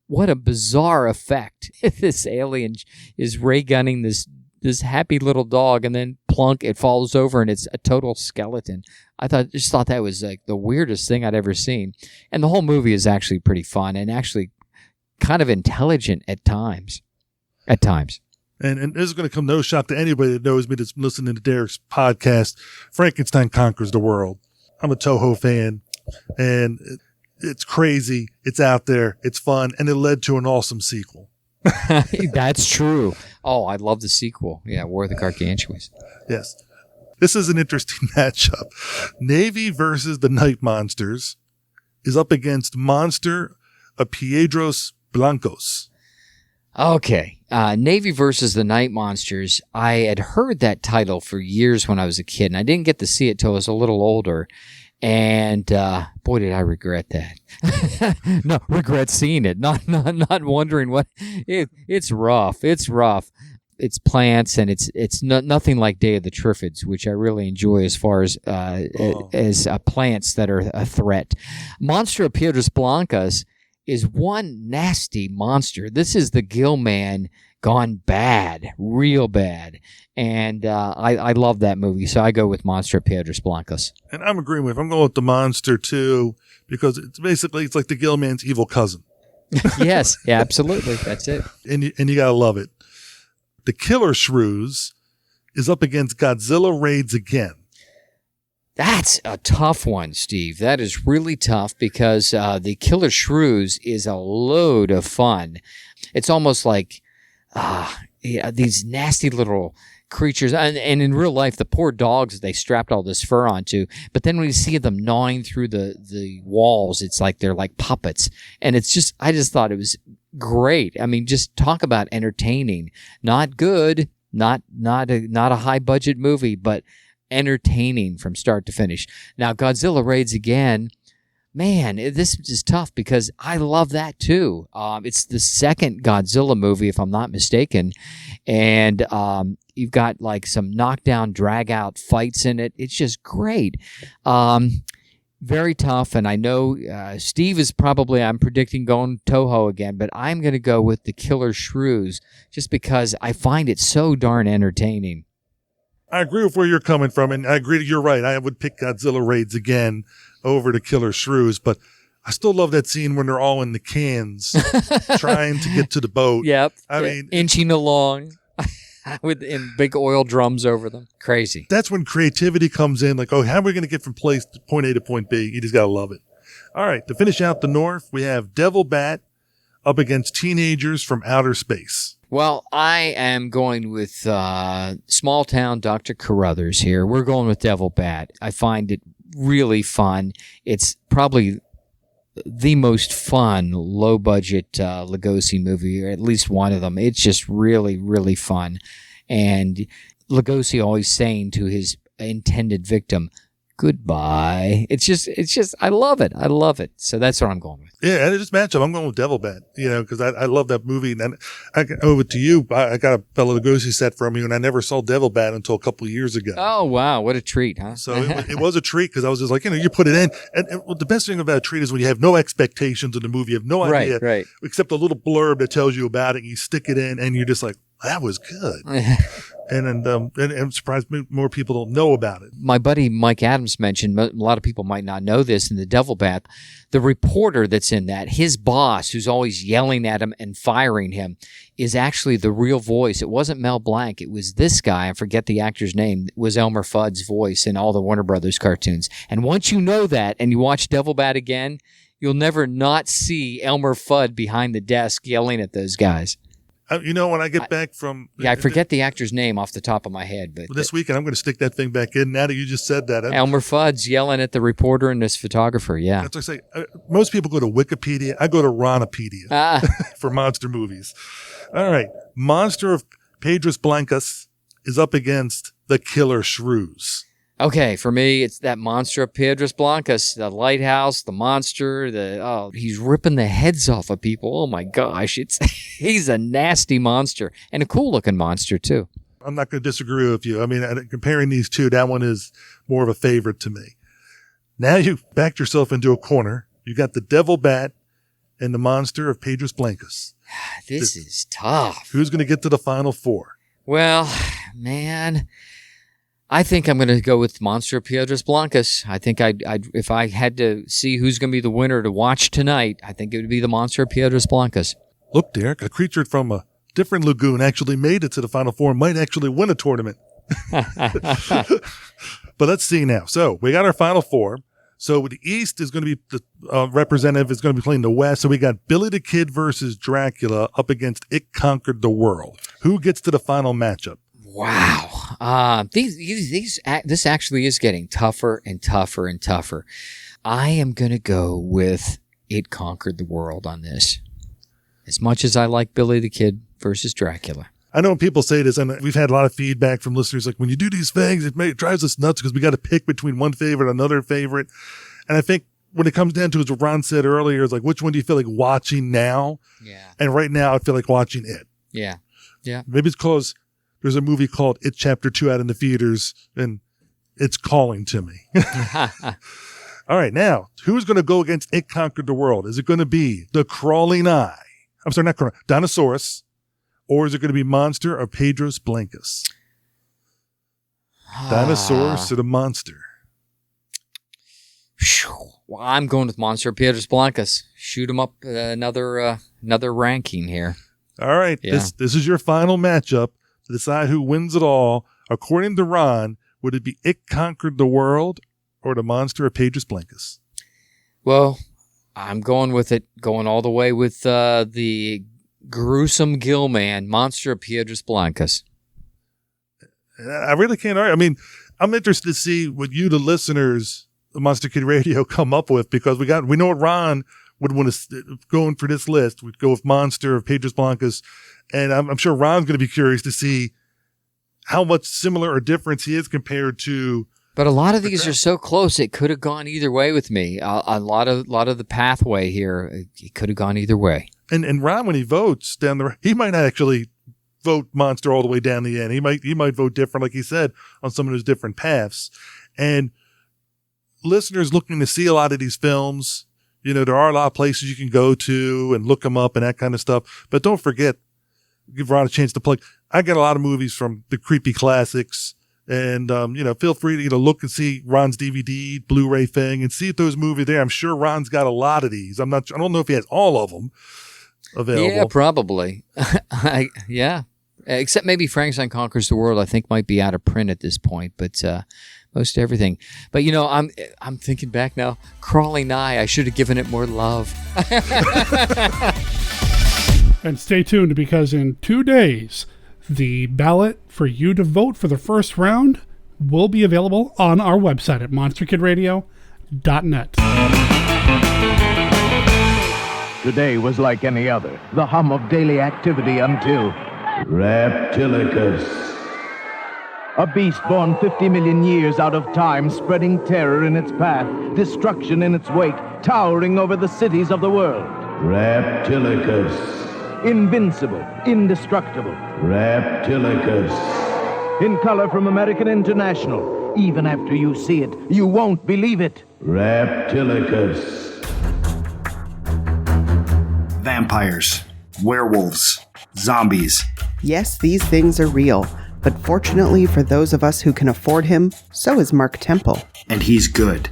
what a bizarre effect. This alien is ray gunning this happy little dog, and then plunk, it falls over and it's a total skeleton. Just thought that was like the weirdest thing I'd ever seen. And the whole movie is actually pretty fun and actually kind of intelligent at times. And this is going to come no shock to anybody that knows me that's listening to Derek's podcast. Frankenstein Conquers the World. I'm a Toho fan, and it's crazy. It's out there. It's fun, and it led to an awesome sequel. That's true. Oh, I love the sequel. Yeah, War of the Gargantuans. Yes. This is an interesting matchup. Navy versus the Night Monsters is up against Monster of Piedros Blancos. Okay. Navy versus the Night Monsters. I had heard that title for years when I was a kid, and I didn't get to see it till I was a little older. And boy, did I regret that. No, regret seeing it. Not wondering what. It's rough. It's rough. It's plants, and it's nothing like Day of the Triffids, which I really enjoy as far as plants that are a threat. Monster of Piedras Blancas is one nasty monster. This is the Gill Man gone bad, real bad. And I love that movie, so I go with Monster of Piedras Blancas. And I'm agreeing with him. I'm going with the monster, too, because it's like the Gill Man's evil cousin. Yes, yeah, absolutely. That's it. And you got to love it. The Killer Shrews is up against Godzilla Raids Again. That's a tough one, Steve. That is really tough because the Killer Shrews is a load of fun. It's almost like these nasty little creatures. And in real life, the poor dogs they strapped all this fur onto. But then when you see them gnawing through the walls, it's like they're like puppets. And it's just, I just thought it was great. I mean, just talk about entertaining. Not good, not a high budget movie, but entertaining from start to finish. Now, Godzilla Raids Again, man, this is tough because I love that too. It's the second Godzilla movie, if I'm not mistaken, and you've got like some knockdown, drag-out fights in it. It's just great. Very tough, and I know Steve is probably, I'm predicting, going Toho again, but I'm going to go with the Killer Shrews just because I find it so darn entertaining. I agree with where you're coming from, and I agree that you're right. I would pick Godzilla Raids Again over the Killer Shrews, but I still love that scene when they're all in the cans trying to get to the boat. Yep. I mean, inching along in big oil drums over them. Crazy. That's when creativity comes in. Like, oh, how are we going to get from point A to point B? You just got to love it. All right. To finish out the North, we have Devil Bat up against Teenagers from Outer Space. Well, I am going with Small Town Dr. Carruthers here. We're going with Devil Bat. I find it really fun. It's probably the most fun, low-budget Lugosi movie, or at least one of them. It's just really, really fun. And Lugosi always saying to his intended victim, goodbye. It's just, I love it. I love it. So that's what I'm going with. Yeah, and this matchup, I'm going with Devil Bat, because I love that movie. And I owe it to you. I got a fellow Lugosi set from you, and I never saw Devil Bat until a couple of years ago. Oh, wow. What a treat, huh? So it was a treat because I was just like, you put it in. And the best thing about a treat is when you have no expectations of the movie, you have no idea, right. except a little blurb that tells you about it, and you stick it in, and you're just like, that was good. And I'm surprised more people don't know about it. My buddy Mike Adams mentioned, a lot of people might not know this, in the Devil Bat, the reporter that's in that, his boss, who's always yelling at him and firing him, is actually the real voice. It wasn't Mel Blanc. It was this guy, I forget the actor's name, it was Elmer Fudd's voice in all the Warner Brothers cartoons. And once you know that and you watch Devil Bat again, you'll never not see Elmer Fudd behind the desk yelling at those guys. When I get back from... I forget the actor's name off the top of my head. But this weekend, I'm going to stick that thing back in. Now that you just said that. Elmer Fudd's yelling at the reporter and this photographer, yeah. That's what I say. Most people go to Wikipedia. I go to Ronopedia for monster movies. All right. Monster of Piedras Blancas is up against the Killer Shrews. Okay, for me, it's that Monster of Piedras Blancas, the lighthouse, the monster, he's ripping the heads off of people. Oh my gosh, he's a nasty monster and a cool looking monster too. I'm not going to disagree with you. I mean, comparing these two, that one is more of a favorite to me. Now you've backed yourself into a corner. You got the Devil Bat and the Monster of Pedras Blancas. This is tough. Who's going to get to the final four? Well, man, I think I'm going to go with Monster of Piedras Blancas. I think if I had to see who's going to be the winner to watch tonight, I think it would be the Monster of Piedras Blancas. Look, Derek, a creature from a different lagoon actually made it to the final four, might actually win a tournament. But let's see now. So we got our final four. So the East is going to be the representative is going to be playing the West. So we got Billy the Kid versus Dracula up against It Conquered the World. Who gets to the final matchup? Wow. This actually is getting tougher and tougher and tougher. I am going to go with It Conquered the World on this. As much as I like Billy the Kid versus Dracula. I know when people say this, and we've had a lot of feedback from listeners, like, when you do these things, it drives us nuts because we got to pick between one favorite and another favorite. And I think when it comes down to it, as what Ron said earlier, is like, which one do you feel like watching now? Yeah. And right now, I feel like watching It. Yeah. Yeah. Maybe it's because there's a movie called It Chapter 2 out in the theaters, and it's calling to me. All right, now, who's going to go against It Conquered the World? Is it going to be The Crawling Eye? I'm sorry, not Crawling, Dinosaurus. Or is it going to be Monster of Pedras Blancas? Dinosaurus or the Monster? Well, I'm going with Monster of Piedras Blancas. Shoot him up another ranking here. All right. Yeah. This is your final matchup to decide who wins it all. According to Ron, would it be It Conquered the World or the Monster of Pedras Blancas? Well, I'm going with it, going all the way with the gruesome gill man, Monster of Piedras Blancas. I really can't argue. I mean, I'm interested to see what you, the listeners of Monster Kid Radio, come up with, because we know what Ron would want to go in for this list. We'd go with Monster of Pedras Blancas, and I'm sure Ron's going to be curious to see how much similar or difference he is compared to. But a lot of these are so close; it could have gone either way with me. A lot of the pathway here, it could have gone either way. And Ron, when he votes down the, he might not actually vote Monster all the way down the end. He might vote different, like he said, on some of those different paths. And listeners looking to see a lot of these films, you know, there are a lot of places you can go to and look them up and that kind of stuff. But don't forget, give Ron a chance to plug. I got a lot of movies from the Creepy Classics. And, feel free to, look and see Ron's DVD, Blu-ray thing and see if those movies there. I'm sure Ron's got a lot of these. I don't know if he has all of them available. Yeah, probably. Yeah. Except maybe Frankenstein Conquers the World, I think might be out of print at this point, but, most everything. But, I'm thinking back now, Crawling Eye, I should have given it more love. And stay tuned, because in 2 days, the ballot for you to vote for the first round will be available on our website at monsterkidradio.net. Today was like any other, the hum of daily activity until Reptilicus. A beast born 50 million years out of time, spreading terror in its path, destruction in its wake, towering over the cities of the world. Reptilicus. Invincible, indestructible. Reptilicus. In color from American International. Even after you see it, you won't believe it. Reptilicus. Vampires, werewolves, zombies. Yes, these things are real. But fortunately for those of us who can afford him, so is Mark Temple. And he's good.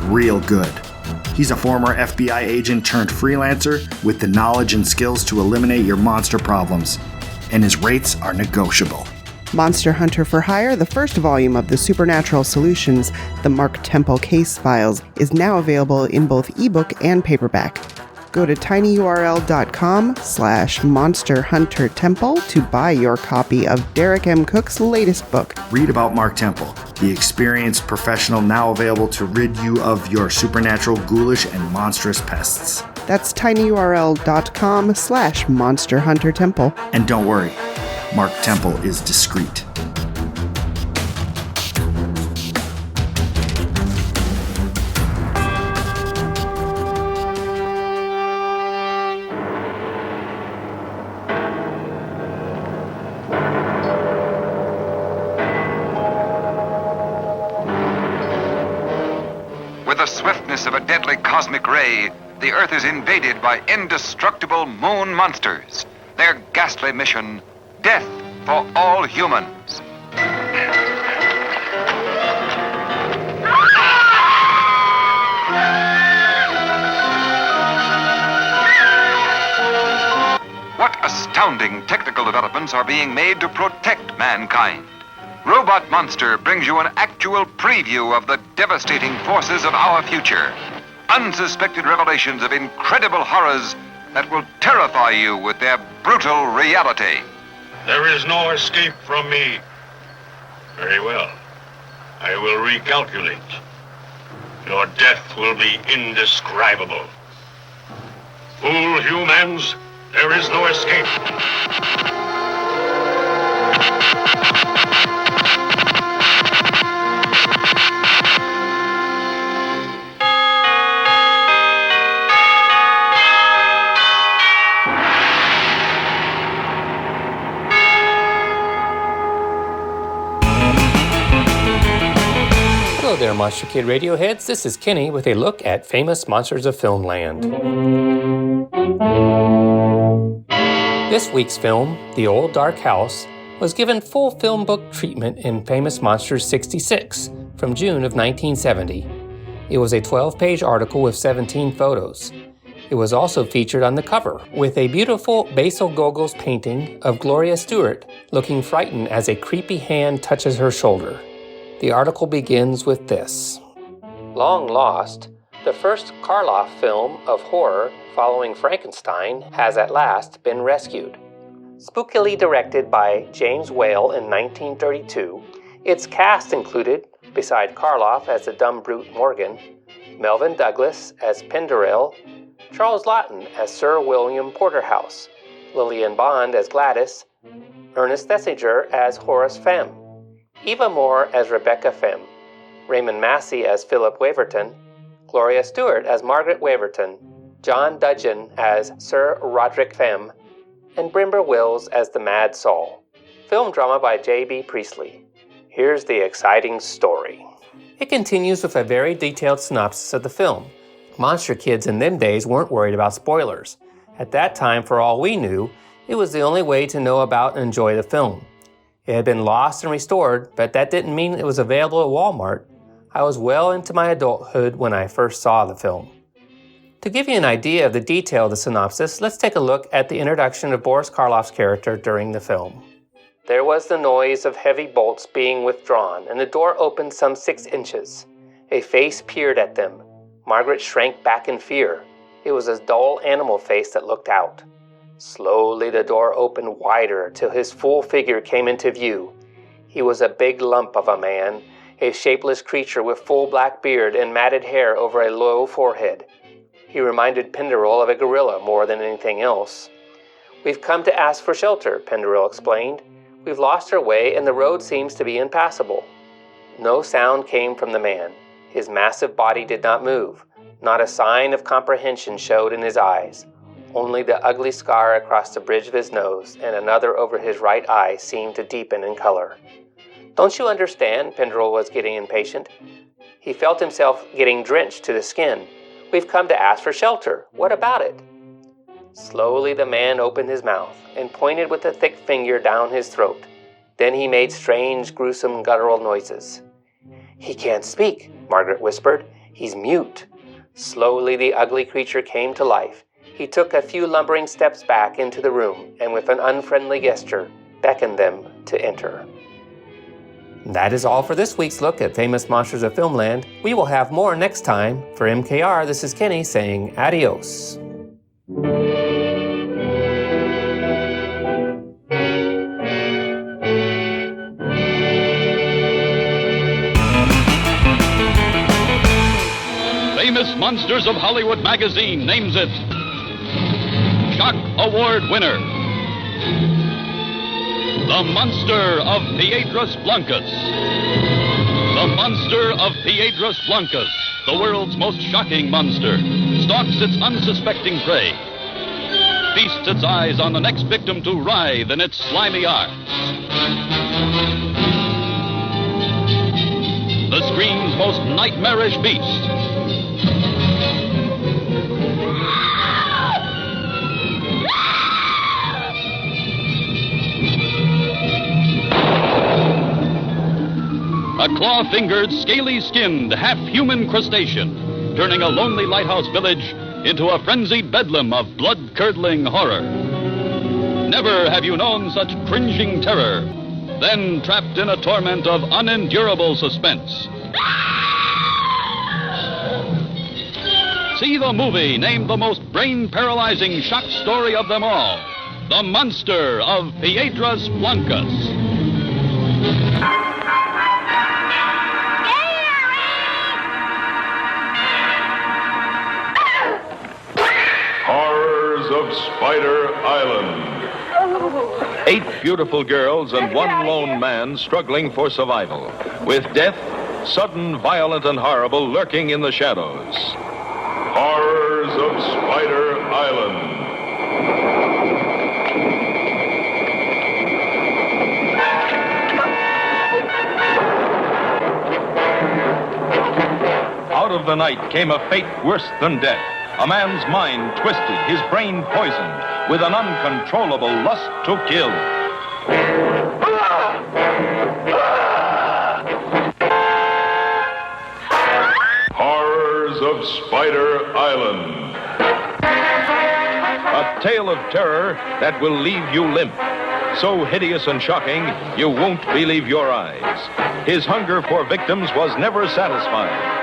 Real good. He's a former FBI agent turned freelancer with the knowledge and skills to eliminate your monster problems. And his rates are negotiable. Monster Hunter for Hire, the first volume of the Supernatural Solutions, the Mark Temple Case Files, is now available in both ebook and paperback. Go to tinyurl.com/monsterhuntertemple to buy your copy of Derek M. Cook's latest book. Read about Mark Temple, the experienced professional now available to rid you of your supernatural, ghoulish, and monstrous pests. That's tinyurl.com/monsterhuntertemple. And don't worry, Mark Temple is discreet. force of a deadly cosmic ray, the Earth is invaded by indestructible moon monsters. Their ghastly mission, death for all humans. What astounding technical developments are being made to protect mankind? Robot Monster brings you an actual preview of the devastating forces of our future. Unsuspected revelations of incredible horrors that will terrify you with their brutal reality. There is no escape from me. Very well. I will recalculate. Your death will be indescribable. Fool humans, there is no escape. Hello there, Monster Kid Radio heads. This is Kenny with a look at Famous Monsters of Filmland. This week's film, The Old Dark House, was given full film book treatment in Famous Monsters 66 from June of 1970. It was a 12-page article with 17 photos. It was also featured on the cover with a beautiful Basil Gogol's painting of Gloria Stewart looking frightened as a creepy hand touches her shoulder. The article begins with this. Long lost, the first Karloff film of horror following Frankenstein has at last been rescued. Spookily directed by James Whale in 1932, its cast included, beside Karloff as the dumb brute Morgan, Melvyn Douglas as Penderell, Charles Laughton as Sir William Porterhouse, Lillian Bond as Gladys, Ernest Thesiger as Horace Femme, Eva Moore as Rebecca Femme, Raymond Massey as Philip Waverton, Gloria Stewart as Margaret Waverton, John Dudgeon as Sir Roderick Femme, and Brimber Wills as the Mad Saul. Film drama by J.B. Priestley. Here's the exciting story. It continues with a very detailed synopsis of the film. Monster kids in them days weren't worried about spoilers. At that time, for all we knew, it was the only way to know about and enjoy the film. It had been lost and restored, but that didn't mean it was available at Walmart. I was well into my adulthood when I first saw the film. To give you an idea of the detail of the synopsis, let's take a look at the introduction of Boris Karloff's character during the film. There was the noise of heavy bolts being withdrawn, and the door opened some 6 inches. A face peered at them. Margaret shrank back in fear. It was a dull animal face that looked out. Slowly the door opened wider till his full figure came into view. He was a big lump of a man, a shapeless creature with full black beard and matted hair over a low forehead. He reminded Penderell of a gorilla more than anything else. "We've come to ask for shelter," Penderell explained. "We've lost our way and the road seems to be impassable." No sound came from the man. His massive body did not move. Not a sign of comprehension showed in his eyes. Only the ugly scar across the bridge of his nose and another over his right eye seemed to deepen in color. "Don't you understand?" Penderell was getting impatient. He felt himself getting drenched to the skin. "We've come to ask for shelter. What about it?" Slowly the man opened his mouth and pointed with a thick finger down his throat. Then he made strange, gruesome, guttural noises. "He can't speak," Margaret whispered. "He's mute." Slowly the ugly creature came to life. He took a few lumbering steps back into the room and with an unfriendly gesture beckoned them to enter. That is all for this week's look at Famous Monsters of Filmland. We will have more next time. For MKR, this is Kenny saying adios. Famous Monsters of Hollywood magazine names it Shock Award winner, the Monster of Piedras Blancas. The Monster of Piedras Blancas, the world's most shocking monster, stalks its unsuspecting prey, feasts its eyes on the next victim to writhe in its slimy arms. The screen's most nightmarish beast, claw-fingered, scaly-skinned, half-human crustacean, turning a lonely lighthouse village into a frenzied bedlam of blood-curdling horror. Never have you known such cringing terror, then trapped in a torment of unendurable suspense. See the movie named the most brain-paralyzing shock story of them all, The Monster of Piedras Blancas. Horrors of Spider Island. 8 beautiful girls and 1 lone man struggling for survival, with death, sudden, violent, and horrible, lurking in the shadows. Horrors of Spider Island. Out of the night came a fate worse than death. A man's mind twisted, his brain poisoned, with an uncontrollable lust to kill. Horrors of Spider Island. A tale of terror that will leave you limp. So hideous and shocking, you won't believe your eyes. His hunger for victims was never satisfied.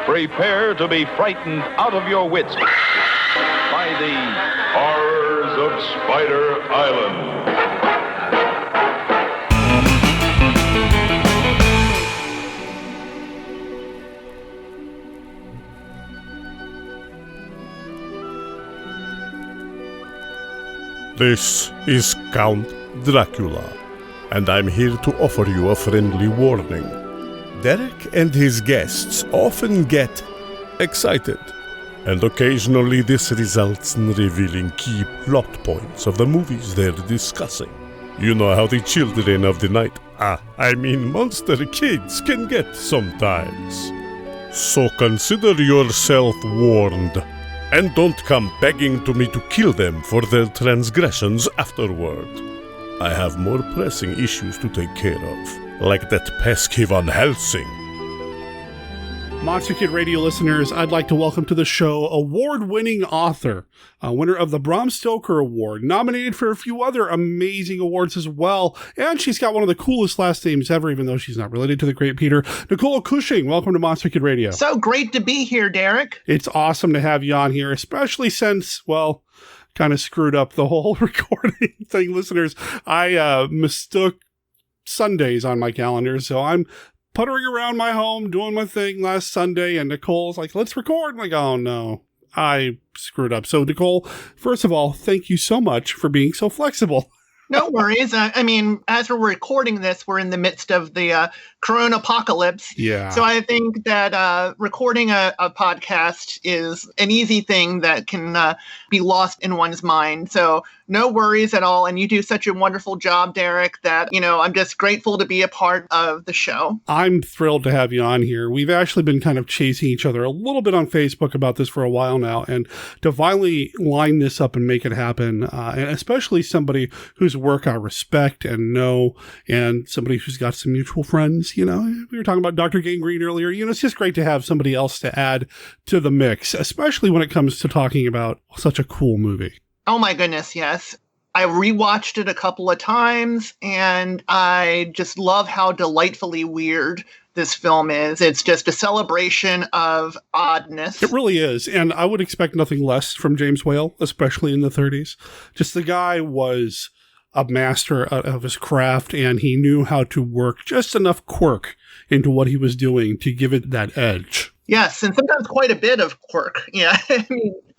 Prepare to be frightened out of your wits by the Horrors of Spider Island. This is Count Dracula, and I'm here to offer you a friendly warning. Derek and his guests often get excited, and occasionally this results in revealing key plot points of the movies they're discussing. You know how the children of the night, monster kids, can get sometimes. So consider yourself warned, and don't come begging to me to kill them for their transgressions afterward. I have more pressing issues to take care of, like that pesky Van Helsing. Monster Kid Radio listeners, I'd like to welcome to the show award-winning author, winner of the Bram Stoker Award, nominated for a few other amazing awards as well, and she's got one of the coolest last names ever, even though she's not related to the great Peter. Nicole Cushing, welcome to Monster Kid Radio. So great to be here, Derek. It's awesome to have you on here, especially since, well, kind of screwed up the whole recording thing, listeners. I mistook Sundays on my calendar, so I'm puttering around my home doing my thing last Sunday, and Nicole's like, let's record. I'm like, oh no, I screwed up. So Nicole, first of all, thank you so much for being so flexible. No worries. I mean, as we're recording this, we're in the midst of the corona apocalypse. Yeah. So I think that recording a podcast is an easy thing that can be lost in one's mind. So no worries at all. And you do such a wonderful job, Derek, that, I'm just grateful to be a part of the show. I'm thrilled to have you on here. We've actually been kind of chasing each other a little bit on Facebook about this for a while now. And to finally line this up and make it happen, and especially somebody whose work I respect and know, and somebody who's got some mutual friends, we were talking about Dr. Gangrene earlier. It's just great to have somebody else to add to the mix, especially when it comes to talking about such a cool movie. Oh my goodness, yes. I rewatched it a couple of times, and I just love how delightfully weird this film is. It's just a celebration of oddness. It really is, and I would expect nothing less from James Whale, especially in the 30s. Just the guy was a master of his craft, and he knew how to work just enough quirk into what he was doing to give it that edge. Yes, and sometimes quite a bit of quirk. Yeah,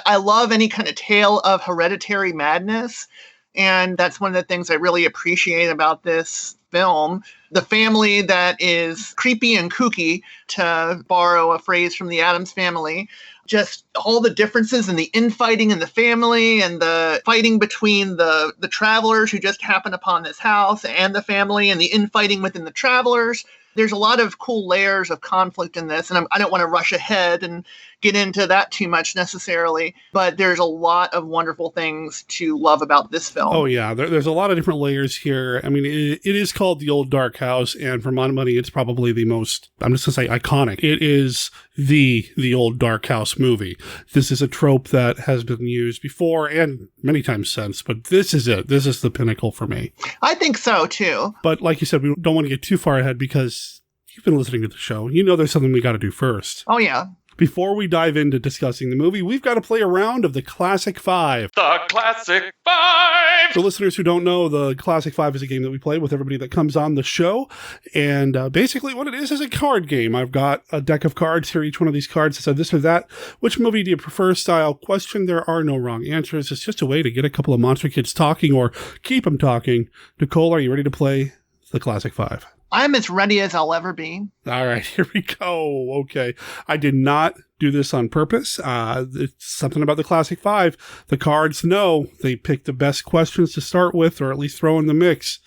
I love any kind of tale of hereditary madness, and that's one of the things I really appreciate about this film. The family that is creepy and kooky, to borrow a phrase from the Addams Family. Just all the differences in the infighting in the family and the fighting between the travelers who just happen upon this house and the family and the infighting within the travelers. There's a lot of cool layers of conflict in this, and I don't want to rush ahead and get into that too much necessarily, but there's a lot of wonderful things to love about this film. Oh, yeah. There's a lot of different layers here. I mean, it is called The Old Dark House, and for my money, it's probably the most, I'm just going to say, iconic. It is the Old Dark House movie. This is a trope that has been used before and many times since, but this is it. This is the pinnacle for me. I think so, too. But like you said, we don't want to get too far ahead because you've been listening to the show. You know there's something we got to do first. Oh, yeah. Before we dive into discussing the movie, we've got to play a round of the Classic Five. The Classic Five! For listeners who don't know, the Classic Five is a game that we play with everybody that comes on the show. And basically what it is a card game. I've got a deck of cards here. Each one of these cards says this or that. Which movie do you prefer style question? There are no wrong answers. It's just a way to get a couple of monster kids talking or keep them talking. Nicole, are you ready to play the Classic Five? I'm as ready as I'll ever be. All right, here we go. Okay. I did not do this on purpose. It's something about the Classic Five. The cards know they pick the best questions to start with, or at least throw in the mix.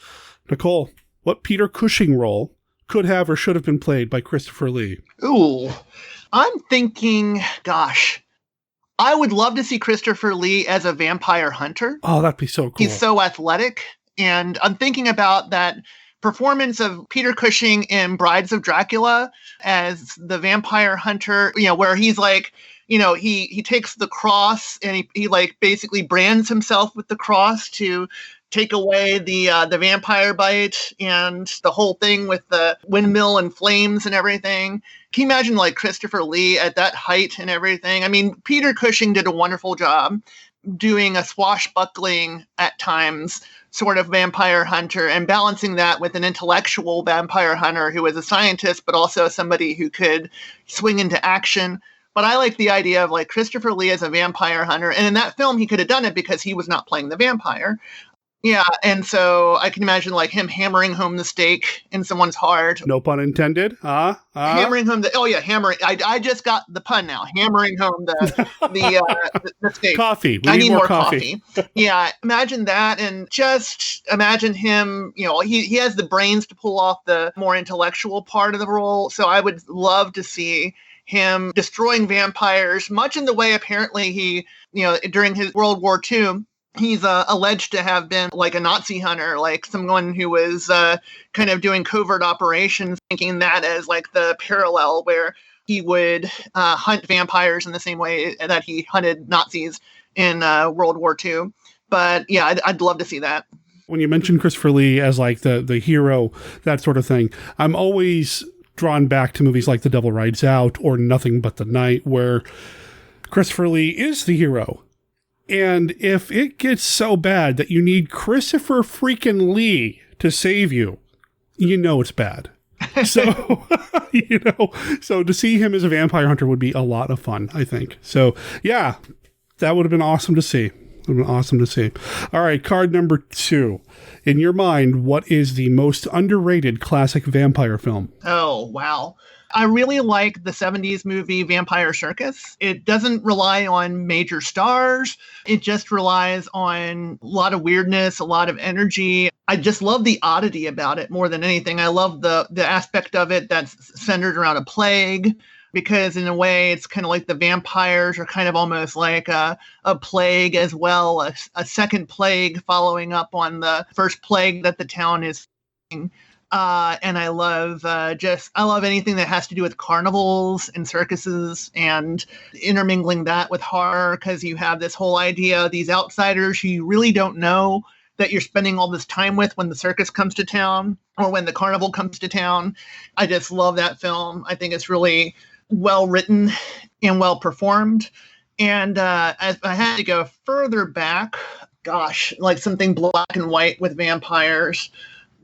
Nicole, what Peter Cushing role could have or should have been played by Christopher Lee? Ooh, I'm thinking, gosh, I would love to see Christopher Lee as a vampire hunter. Oh, that'd be so cool. He's so athletic. And I'm thinking about that performance of Peter Cushing in Brides of Dracula as the vampire hunter, where he's like, he takes the cross and he like basically brands himself with the cross to take away the vampire bite and the whole thing with the windmill and flames and everything. Can you imagine like Christopher Lee at that height and everything? I mean, Peter Cushing did a wonderful job doing a swashbuckling at times sort of vampire hunter and balancing that with an intellectual vampire hunter who was a scientist, but also somebody who could swing into action. But I like the idea of like Christopher Lee as a vampire hunter. And in that film, he could have done it because he was not playing the vampire. Yeah, and so I can imagine like him hammering home the stake in someone's heart. No pun intended. Hammering home hammering. I just got the pun now. Hammering home the stake. Coffee. I need more coffee. Yeah, imagine that, and just imagine him. He has the brains to pull off the more intellectual part of the role. So I would love to see him destroying vampires, much in the way apparently he, during his World War II. He's alleged to have been like a Nazi hunter, like someone who was kind of doing covert operations, thinking that as like the parallel where he would hunt vampires in the same way that he hunted Nazis in World War II. But yeah, I'd love to see that. When you mention Christopher Lee as like the hero, that sort of thing, I'm always drawn back to movies like The Devil Rides Out or Nothing But the Night, where Christopher Lee is the hero. And if it gets so bad that you need Christopher freaking Lee to save you, it's bad. So, so to see him as a vampire hunter would be a lot of fun, I think. So, yeah, that would have been awesome to see. All right, card number 2. In your mind, what is the most underrated classic vampire film? Oh, wow. I really like the 70s movie Vampire Circus. It doesn't rely on major stars. It just relies on a lot of weirdness, a lot of energy. I just love the oddity about it more than anything. I love the aspect of it that's centered around a plague, because in a way it's kind of like the vampires are kind of almost like a plague as well, a second plague following up on the first plague that the town is facing. And I love anything that has to do with carnivals and circuses and intermingling that with horror, because you have this whole idea of these outsiders who you really don't know that you're spending all this time with when the circus comes to town or when the carnival comes to town. I just love that film. I think it's really well written and well performed. And if I had to go further back, gosh, like something black and white with vampires.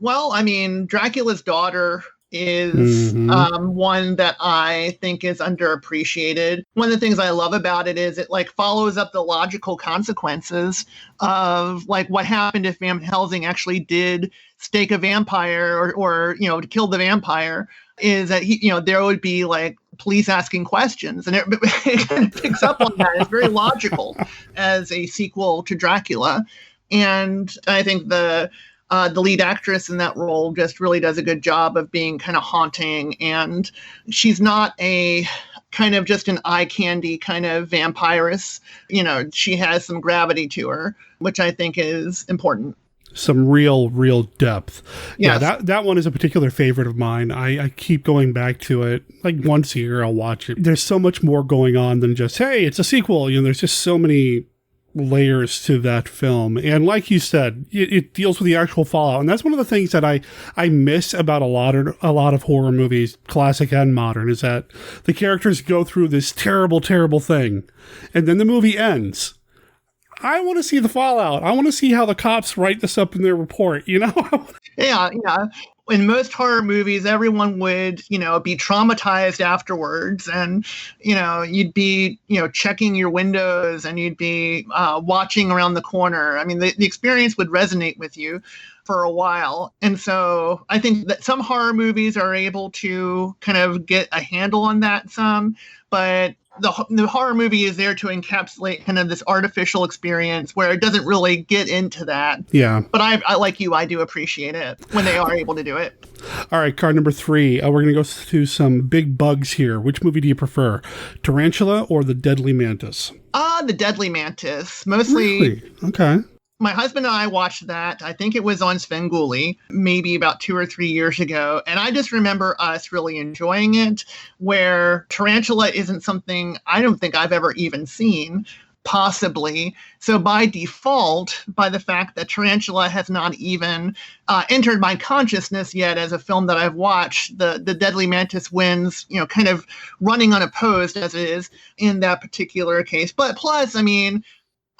Well, I mean, Dracula's Daughter is one that I think is underappreciated. One of the things I love about it is it like follows up the logical consequences of like what happened if Van Helsing actually did stake a vampire or you know, to kill the vampire, is that he, you know, there would be like police asking questions, and it kind of picks up on that. It's very logical as a sequel to Dracula. And I think the lead actress in that role just really does a good job of being kind of haunting. And she's not a kind of just an eye candy kind of vampiress. You know, she has some gravity to her, which I think is important. Some real depth. Yes. Yeah, that one is a particular favorite of mine. I keep going back to it. Like once a year I'll watch it. There's so much more going on than just, hey, it's a sequel. You know, there's just so many layers to that film. And like you said, it deals with the actual fallout. And that's one of the things that I miss about a lot of horror movies, classic and modern, is that the characters go through this terrible thing, and then the movie ends. I want to see the fallout. I want to see how the cops write this up in their report, you know? Yeah. In most horror movies, everyone would, you know, be traumatized afterwards, and, you know, you'd be, you know, checking your windows, and you'd be watching around the corner. I mean, the experience would resonate with you for a while. And so I think that some horror movies are able to kind of get a handle on that some, but the horror movie is there to encapsulate kind of this artificial experience where it doesn't really get into that. Yeah. But I like you, I do appreciate it when they are able to do it. All right, card number 3. We're going to go through some big bugs here. Which movie do you prefer? Tarantula or The Deadly Mantis? The Deadly Mantis. Mostly. Really? Okay. My husband and I watched that. I think it was on Svengoolie, maybe about 2 or 3 years ago. And I just remember us really enjoying it, where Tarantula isn't something I don't think I've ever even seen, possibly. So by default, by the fact that Tarantula has not even entered my consciousness yet as a film that I've watched, the Deadly Mantis wins, you know, kind of running unopposed as it is in that particular case. But plus, I mean,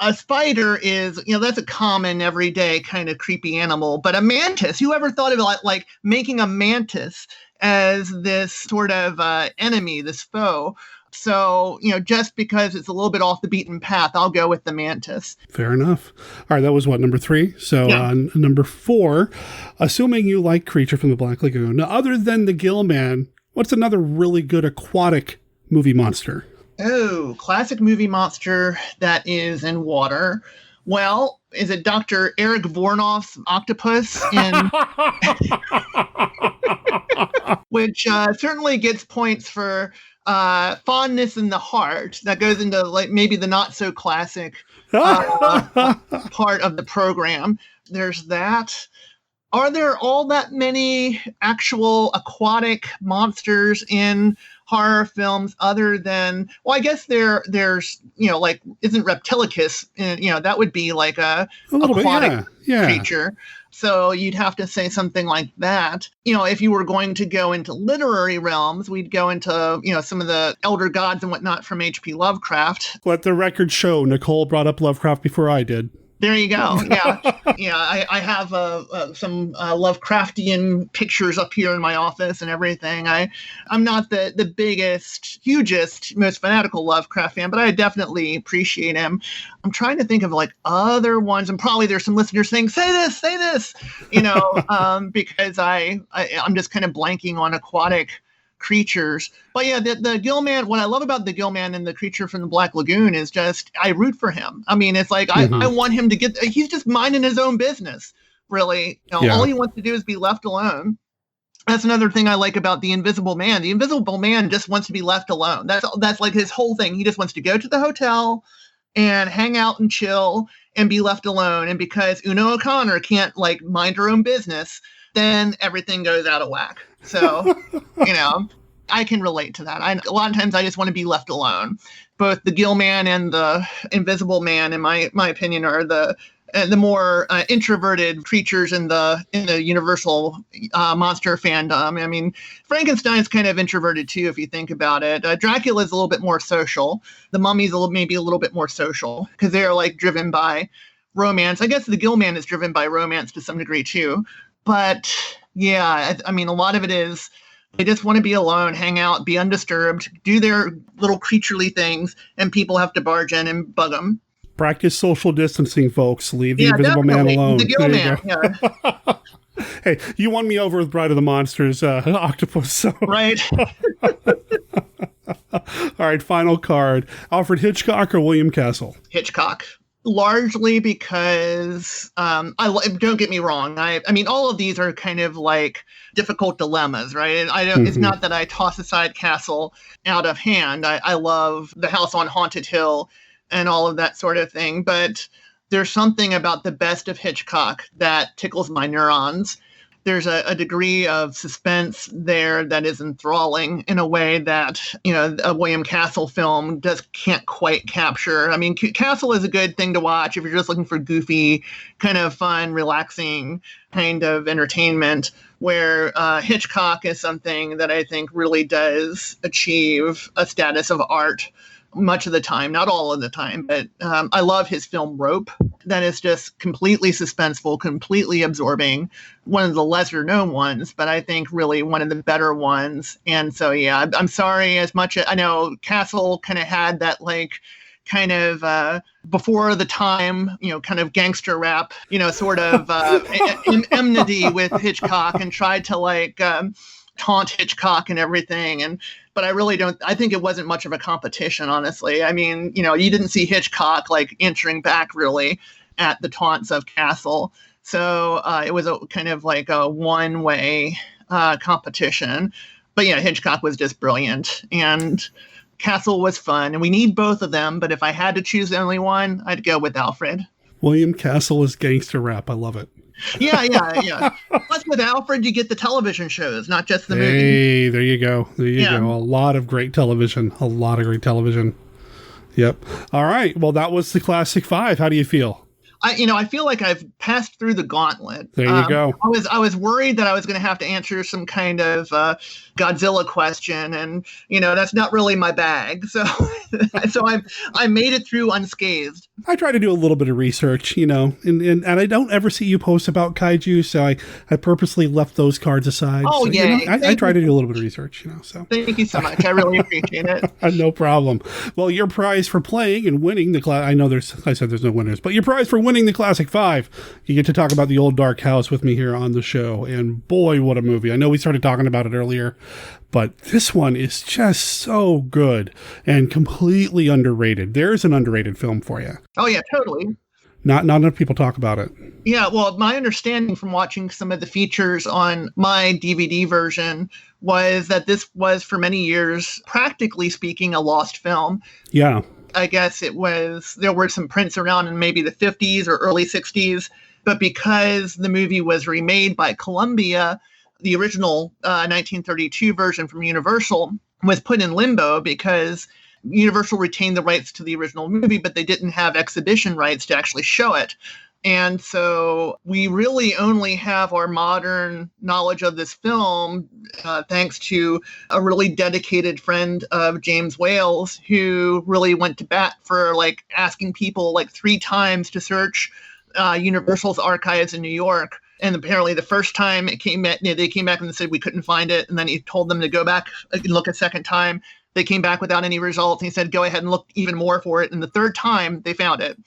a spider is, you know, that's a common everyday kind of creepy animal, but a mantis, who ever thought of it like making a mantis as this sort of enemy, this foe? So, you know, just because it's a little bit off the beaten path, I'll go with the mantis. Fair enough. All right, that was what, number 3? So yeah. Number 4, assuming you like Creature from the Black Lagoon, now, other than the Gill Man, what's another really good aquatic movie monster? Oh, classic movie monster that is in water. Well, is it Dr. Eric Vornoff's octopus in which certainly gets points for fondness in the heart. That goes into like maybe the not so classic part of the program. There's that. Are there all that many actual aquatic monsters in horror films other than, well, I guess there's, you know, like, isn't Reptilicus, you know, that would be like a aquatic creature. So you'd have to say something like that. You know, if you were going to go into literary realms, we'd go into, you know, some of the elder gods and whatnot from H.P. Lovecraft. Let the record show Nicole brought up Lovecraft before I did. There you go. Yeah. Yeah. I have some Lovecraftian pictures up here in my office and everything. I'm not the biggest, hugest, most fanatical Lovecraft fan, but I definitely appreciate him. I'm trying to think of like other ones, and probably there's some listeners saying, say this, you know, because I'm just kind of blanking on aquatic creatures. But yeah, the Gill Man, what I love about the Gill Man and the Creature from the Black Lagoon is just, I root for him. I mean, it's like, I want him to he's just minding his own business, really. You know, all he wants to do is be left alone. That's another thing I like about the Invisible Man. The Invisible Man just wants to be left alone. That's like his whole thing. He just wants to go to the hotel and hang out and chill and be left alone. And because Una O'Connor can't like mind her own business, then everything goes out of whack. So, you know, I can relate to that. A lot of times I just want to be left alone. Both the Gill Man and the Invisible Man, in my opinion, are the more introverted creatures in the Universal monster fandom. I mean, Frankenstein's kind of introverted too, if you think about it. Dracula's a little bit more social. The Mummy's maybe a little bit more social because they're like driven by romance. I guess the Gill Man is driven by romance to some degree too. But Yeah, I mean, a lot of it is they just want to be alone, hang out, be undisturbed, do their little creaturely things, and people have to barge in and bug them. Practice social distancing, folks. Leave the Invisible Man alone. The Gill Man, yeah. Hey, you won me over with Bride of the Monsters, Octopus. So. Right. All right, final card. Alfred Hitchcock or William Castle? Hitchcock. Largely because, don't get me wrong, I mean, all of these are kind of like difficult dilemmas, right? It's not that I toss aside Castle out of hand. I love The House on Haunted Hill and all of that sort of thing, but there's something about the best of Hitchcock that tickles my neurons. There's a degree of suspense there that is enthralling in a way that, a William Castle film can't quite capture. I mean, Castle is a good thing to watch if you're just looking for goofy, kind of fun, relaxing kind of entertainment, where Hitchcock is something that I think really does achieve a status of art much of the time, not all of the time, but I love his film Rope. That is just completely suspenseful, completely absorbing, one of the lesser known ones, but I think really one of the better ones. And so, yeah, I'm sorry, as much as I know Castle kind of had that kind of before the time, kind of gangster rap, sort of enmity with Hitchcock, and tried to taunt Hitchcock and everything. But I really don't, I think it wasn't much of a competition, honestly. I mean, you didn't see Hitchcock answering back really at the taunts of Castle. So it was a kind of like a one-way competition. But yeah, Hitchcock was just brilliant. And Castle was fun. And we need both of them. But if I had to choose only one, I'd go with Alfred. William Castle is gangster rap. I love it. Yeah. Plus, with Alfred, you get the television shows, not just the movie. Hey, there you go. There you go. A lot of great television. Yep. All right. Well, that was the Classic Five. How do you feel? I feel like I've passed through the gauntlet. There you go. I was worried that I was going to have to answer some kind of Godzilla question, and that's not really my bag. So, I made it through unscathed. I try to do a little bit of research, and I don't ever see you post about kaiju, so I purposely left those cards aside. Oh, so, yeah. I try to do a little bit of research, So thank you so much. I really appreciate it. No problem. Well, your prize for playing and winning the class. I said there's no winners, but your prize for winning the Classic Five, you get to talk about The Old Dark House with me here on the show. And boy, what a movie. I know we started talking about it earlier, but this one is just so good and completely underrated. There's an underrated film for you. Oh, yeah, totally. Not enough people talk about it. Yeah, well, my understanding from watching some of the features on my DVD version was that this was, for many years, practically speaking, a lost film. Yeah. I guess there were some prints around in maybe the 50s or early 60s, but because the movie was remade by Columbia, the original 1932 version from Universal was put in limbo because Universal retained the rights to the original movie, but they didn't have exhibition rights to actually show it. And so we really only have our modern knowledge of this film thanks to a really dedicated friend of James Whale's, who really went to bat for asking people 3 times to search Universal's archives in New York. And apparently the first time they came back and said we couldn't find it. And then he told them to go back and look a second time. They came back without any results. And he said, go ahead and look even more for it. And the third time they found it.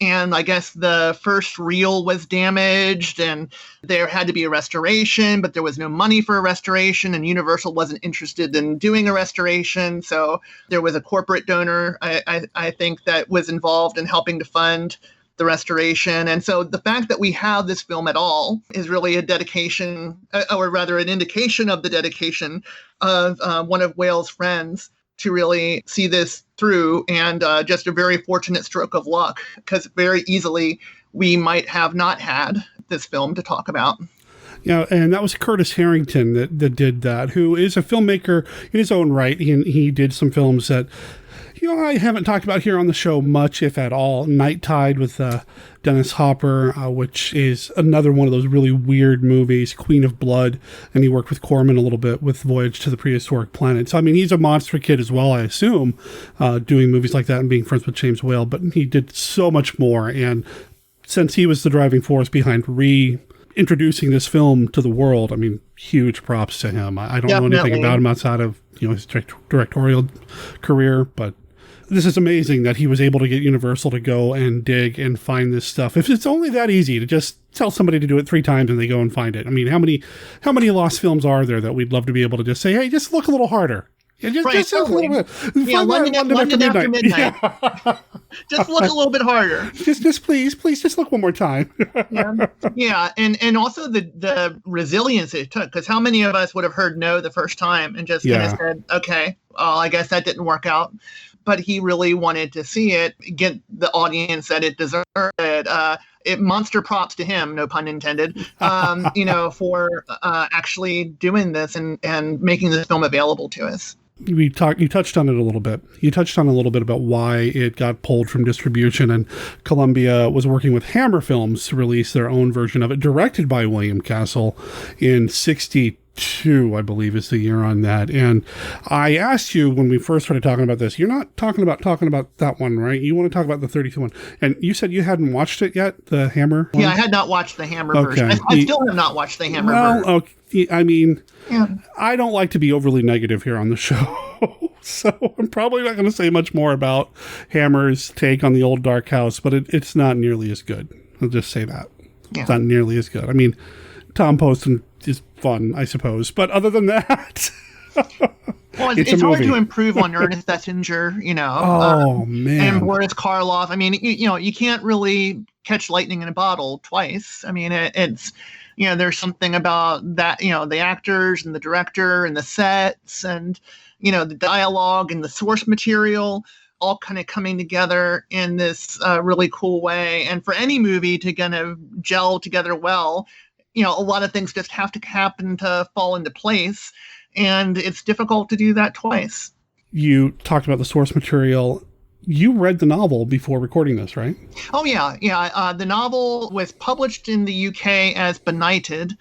And I guess the first reel was damaged and there had to be a restoration, but there was no money for a restoration and Universal wasn't interested in doing a restoration. So there was a corporate donor, I think, that was involved in helping to fund the restoration. And so the fact that we have this film at all is really a dedication, or rather an indication of the dedication of one of Whale's friends to really see this through, and just a very fortunate stroke of luck, because very easily we might have not had this film to talk about. Yeah, and that was Curtis Harrington that did that, who is a filmmaker in his own right. He did some films that, I haven't talked about here on the show much, if at all. Night Tide with Dennis Hopper, which is another one of those really weird movies. Queen of Blood, and he worked with Corman a little bit with Voyage to the Prehistoric Planet. So, he's a monster kid as well, I assume, doing movies like that and being friends with James Whale, but he did so much more. And since he was the driving force behind introducing this film to the world. I mean, huge props to him. I don't know anything about him outside of, his directorial career, but this is amazing that he was able to get Universal to go and dig and find this stuff. If it's only that easy to just tell somebody to do it 3 times and they go and find it. I mean, how many lost films are there that we'd love to be able to just say, hey, just look a little harder. Yeah, just look a little bit. Yeah, London after midnight. Yeah. Just look a little bit harder. Just please, just look one more time. Yeah, and also the resilience it took, because how many of us would have heard no the first time and just kind of said, okay, well, I guess that didn't work out. But he really wanted to see it, get the audience that it deserved. Monster props to him, no pun intended, for actually doing this and making this film available to us. You touched on it a little bit. You touched on a little bit about why it got pulled from distribution, and Columbia was working with Hammer Films to release their own version of it, directed by William Castle in 1962, I believe is the year on that. And I asked you when we first started talking about this, you're not talking about that one, right? You want to talk about the 32 one. And you said you hadn't watched it yet, the Hammer one? Yeah, I had not watched the Hammer version. I still have not watched the Hammer version. Okay. I mean, I don't like to be overly negative here on the show. So I'm probably not going to say much more about Hammer's take on the Old Dark House, but it's not nearly as good. I'll just say that. Yeah. It's not nearly as good. I mean, Tom Poston is fun, I suppose. But other than that... Well, it's hard to improve on Ernest Thesiger, man. And Boris Karloff. I mean, you can't really catch lightning in a bottle twice. I mean, it's there's something about that, the actors and the director and the sets and, the dialogue and the source material all kind of coming together in this really cool way. And for any movie to kind of gel together well, a lot of things just have to happen to fall into place. And it's difficult to do that twice. You talked about the source material. You read the novel before recording this, right? Oh, yeah. Yeah. The novel was published in the UK as Benighted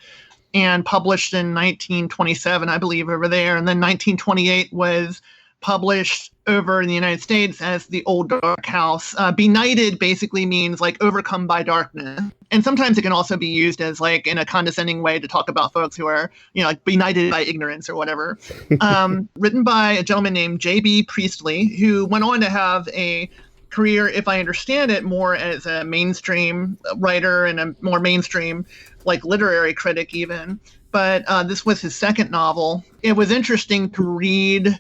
and published in 1927, I believe, over there. And then 1928 was published over in the United States as The Old Dark House. Benighted basically means like overcome by darkness. And sometimes it can also be used as like in a condescending way to talk about folks who are, like benighted by ignorance or whatever. Written by a gentleman named J.B. Priestley, who went on to have a career, if I understand it, more as a mainstream writer and a more mainstream like literary critic even. But this was his second novel. It was interesting to read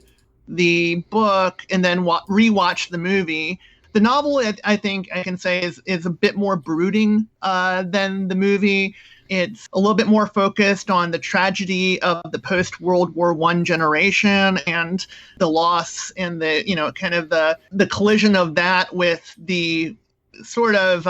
the book and then rewatch the movie. The novel, I think I can say, is a bit more brooding than the movie. It's a little bit more focused on the tragedy of the post-World War I generation and the loss and the, kind of the collision of that with the sort of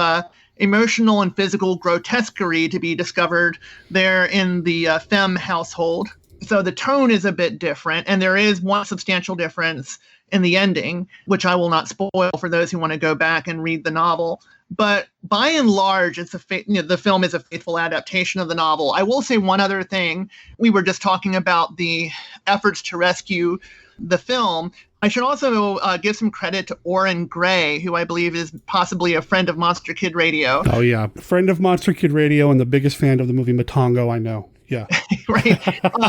emotional and physical grotesquerie to be discovered there in the Femme household. So the tone is a bit different, and there is one substantial difference in the ending, which I will not spoil for those who want to go back and read the novel. But by and large, it's the film is a faithful adaptation of the novel. I will say one other thing. We were just talking about the efforts to rescue the film. I should also give some credit to Orrin Gray, who I believe is possibly a friend of Monster Kid Radio. Oh, yeah. Friend of Monster Kid Radio and the biggest fan of the movie Matango, I know. Yeah. Right.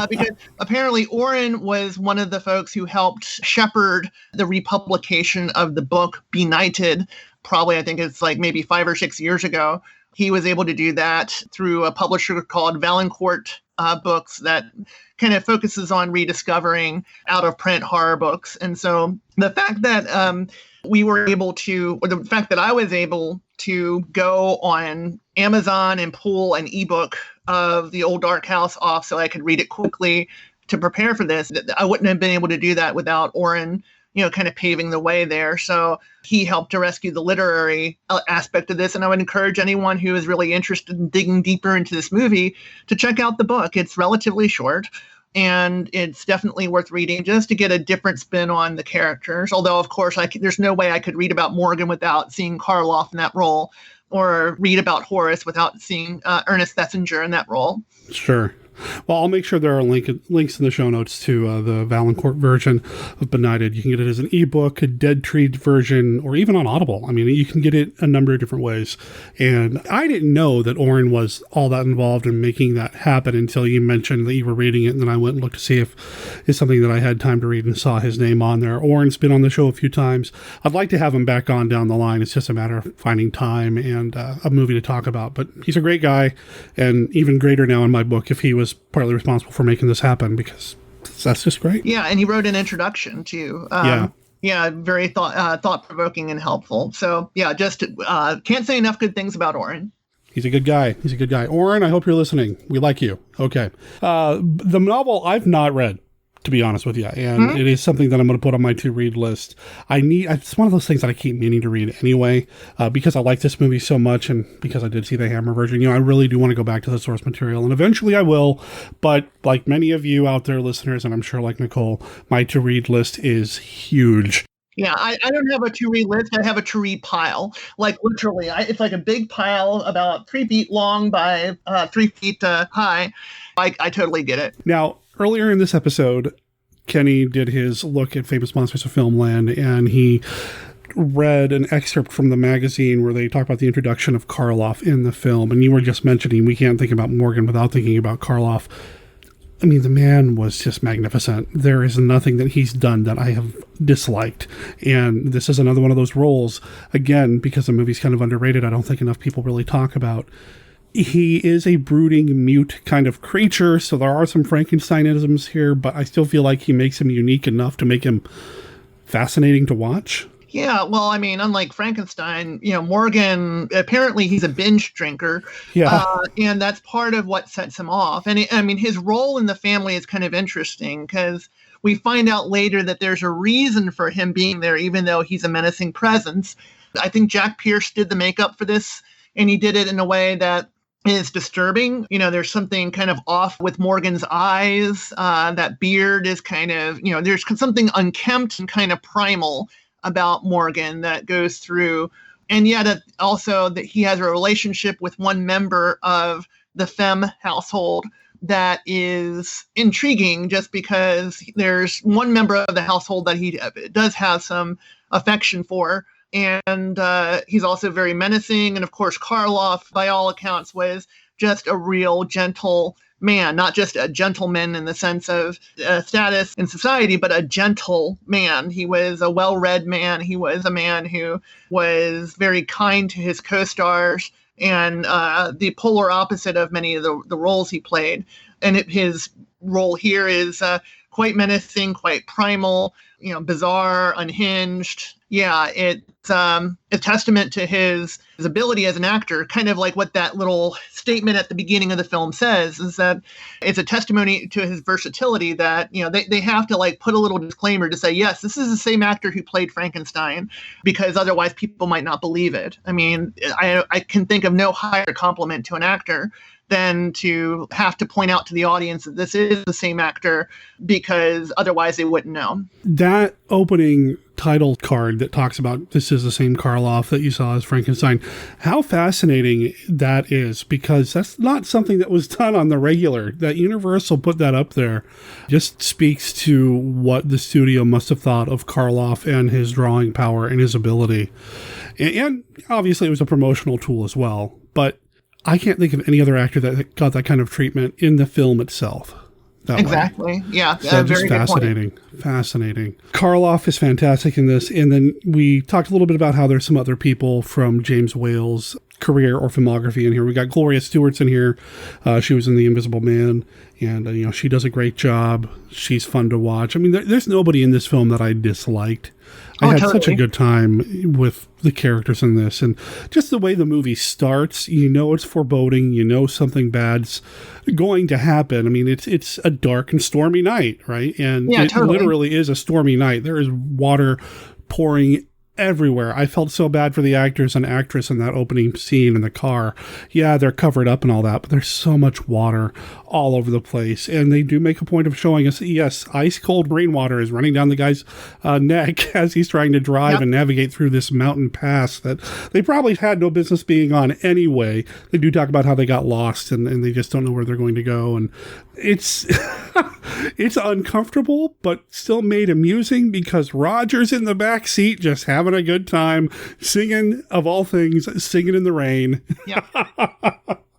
Because apparently Orrin was one of the folks who helped shepherd the republication of the book Benighted. Probably, I think it's like maybe 5 or 6 years ago. He was able to do that through a publisher called Valancourt Books that kind of focuses on rediscovering out-of-print horror books. And so the fact that we were able to, or the fact that I was able to go on Amazon and pull an ebook of The Old Dark House off so I could read it quickly to prepare for this, I wouldn't have been able to do that without Orrin, kind of paving the way there. So he helped to rescue the literary aspect of this. And I would encourage anyone who is really interested in digging deeper into this movie to check out the book. It's relatively short, and it's definitely worth reading just to get a different spin on the characters. Although, of course, there's no way I could read about Morgan without seeing Karloff in that role, or read about Horace without seeing Ernest Thesiger in that role. Sure. Well, I'll make sure there are links in the show notes to the Valancourt version of Benighted. You can get it as an ebook, a Dead Tree version, or even on Audible. I mean, you can get it a number of different ways. And I didn't know that Oren was all that involved in making that happen until you mentioned that you were reading it. And then I went and looked to see if it's something that I had time to read and saw his name on there. Oren's been on the show a few times. I'd like to have him back on down the line. It's just a matter of finding time and a movie to talk about. But he's a great guy, and even greater now in my book if he was partly responsible for making this happen, because that's just great. Yeah, and he wrote an introduction too. Yeah, very thought-provoking and helpful. So yeah, just can't say enough good things about Oren. He's a good guy. Oren, I hope you're listening. We like you. Okay. The novel I've not read, to be honest with you, and it is something that I'm going to put on my to-read list. It's one of those things that I keep meaning to read anyway, because I like this movie so much, and because I did see the Hammer version. I really do want to go back to the source material, and eventually I will, but like many of you out there listeners, and I'm sure like Nicole, my to-read list is huge. Yeah, I don't have a to-read list. I have a to-read pile. Like, literally, it's like a big pile about 3 feet long by 3 feet high. I totally get it. Now, earlier in this episode, Kenny did his look at Famous Monsters of Filmland, and he read an excerpt from the magazine where they talk about the introduction of Karloff in the film. And you were just mentioning we can't think about Morgan without thinking about Karloff. I mean, the man was just magnificent. There is nothing that he's done that I have disliked. And this is another one of those roles, again, because the movie's kind of underrated, I don't think enough people really talk about. He is a brooding, mute kind of creature, so there are some Frankensteinisms here, but I still feel like he makes him unique enough to make him fascinating to watch. Yeah, well, I mean, unlike Frankenstein, Morgan, apparently he's a binge drinker. Yeah. And that's part of what sets him off. And his role in the family is kind of interesting because we find out later that there's a reason for him being there, even though he's a menacing presence. I think Jack Pierce did the makeup for this, and he did it in a way that is disturbing. There's something kind of off with Morgan's eyes. That beard is kind of, there's something unkempt and kind of primal about Morgan that goes through. And yet also that he has a relationship with one member of the Femme household that is intriguing, just because there's one member of the household that he does have some affection for. And he's also very menacing. And of course, Karloff, by all accounts, was just a real gentle man, not just a gentleman in the sense of status in society, but a gentle man. He was a well-read man. He was a man who was very kind to his co-stars, and the polar opposite of many of the roles he played. And his role here is quite menacing, quite primal, bizarre, unhinged. Yeah, it's a testament to his ability as an actor, kind of like what that little statement at the beginning of the film says, is that it's a testimony to his versatility that, they have to put a little disclaimer to say, yes, this is the same actor who played Frankenstein, because otherwise people might not believe it. I mean, I can think of no higher compliment to an actor than to have to point out to the audience that this is the same actor, because otherwise they wouldn't know. That opening title card that talks about this is the same Karloff that you saw as Frankenstein, how fascinating that is, because that's not something that was done on the regular. That Universal put that up there just speaks to what the studio must have thought of Karloff and his drawing power and his ability. And obviously it was a promotional tool as well, but I can't think of any other actor that got that kind of treatment in the film itself. Exactly. Way. Yeah. So just fascinating. Fascinating. Karloff is fantastic in this. And then we talked a little bit about how there's some other people from James Whale's career or filmography in here. We got Gloria Stewart's in here. She was in The Invisible Man, and she does a great job. She's fun to watch. I mean, there's nobody in this film that I disliked. I had such a good time with the characters in this, and just the way the movie starts, it's foreboding, something bad's going to happen. I mean, it's a dark and stormy night, right? And it literally is a stormy night. There is water pouring everywhere. I felt so bad for the actors and actress in that opening scene in the car. Yeah, they're covered up and all that, but there's so much water all over the place. And they do make a point of showing us, yes, ice cold rainwater is running down the guy's neck as he's trying to drive and navigate through this mountain pass that they probably had no business being on anyway. They do talk about how they got lost and they just don't know where they're going to go. And it's it's uncomfortable, but still made amusing because Roger's in the back seat just having a good time, singing, of all things, Singing in the Rain. Yeah.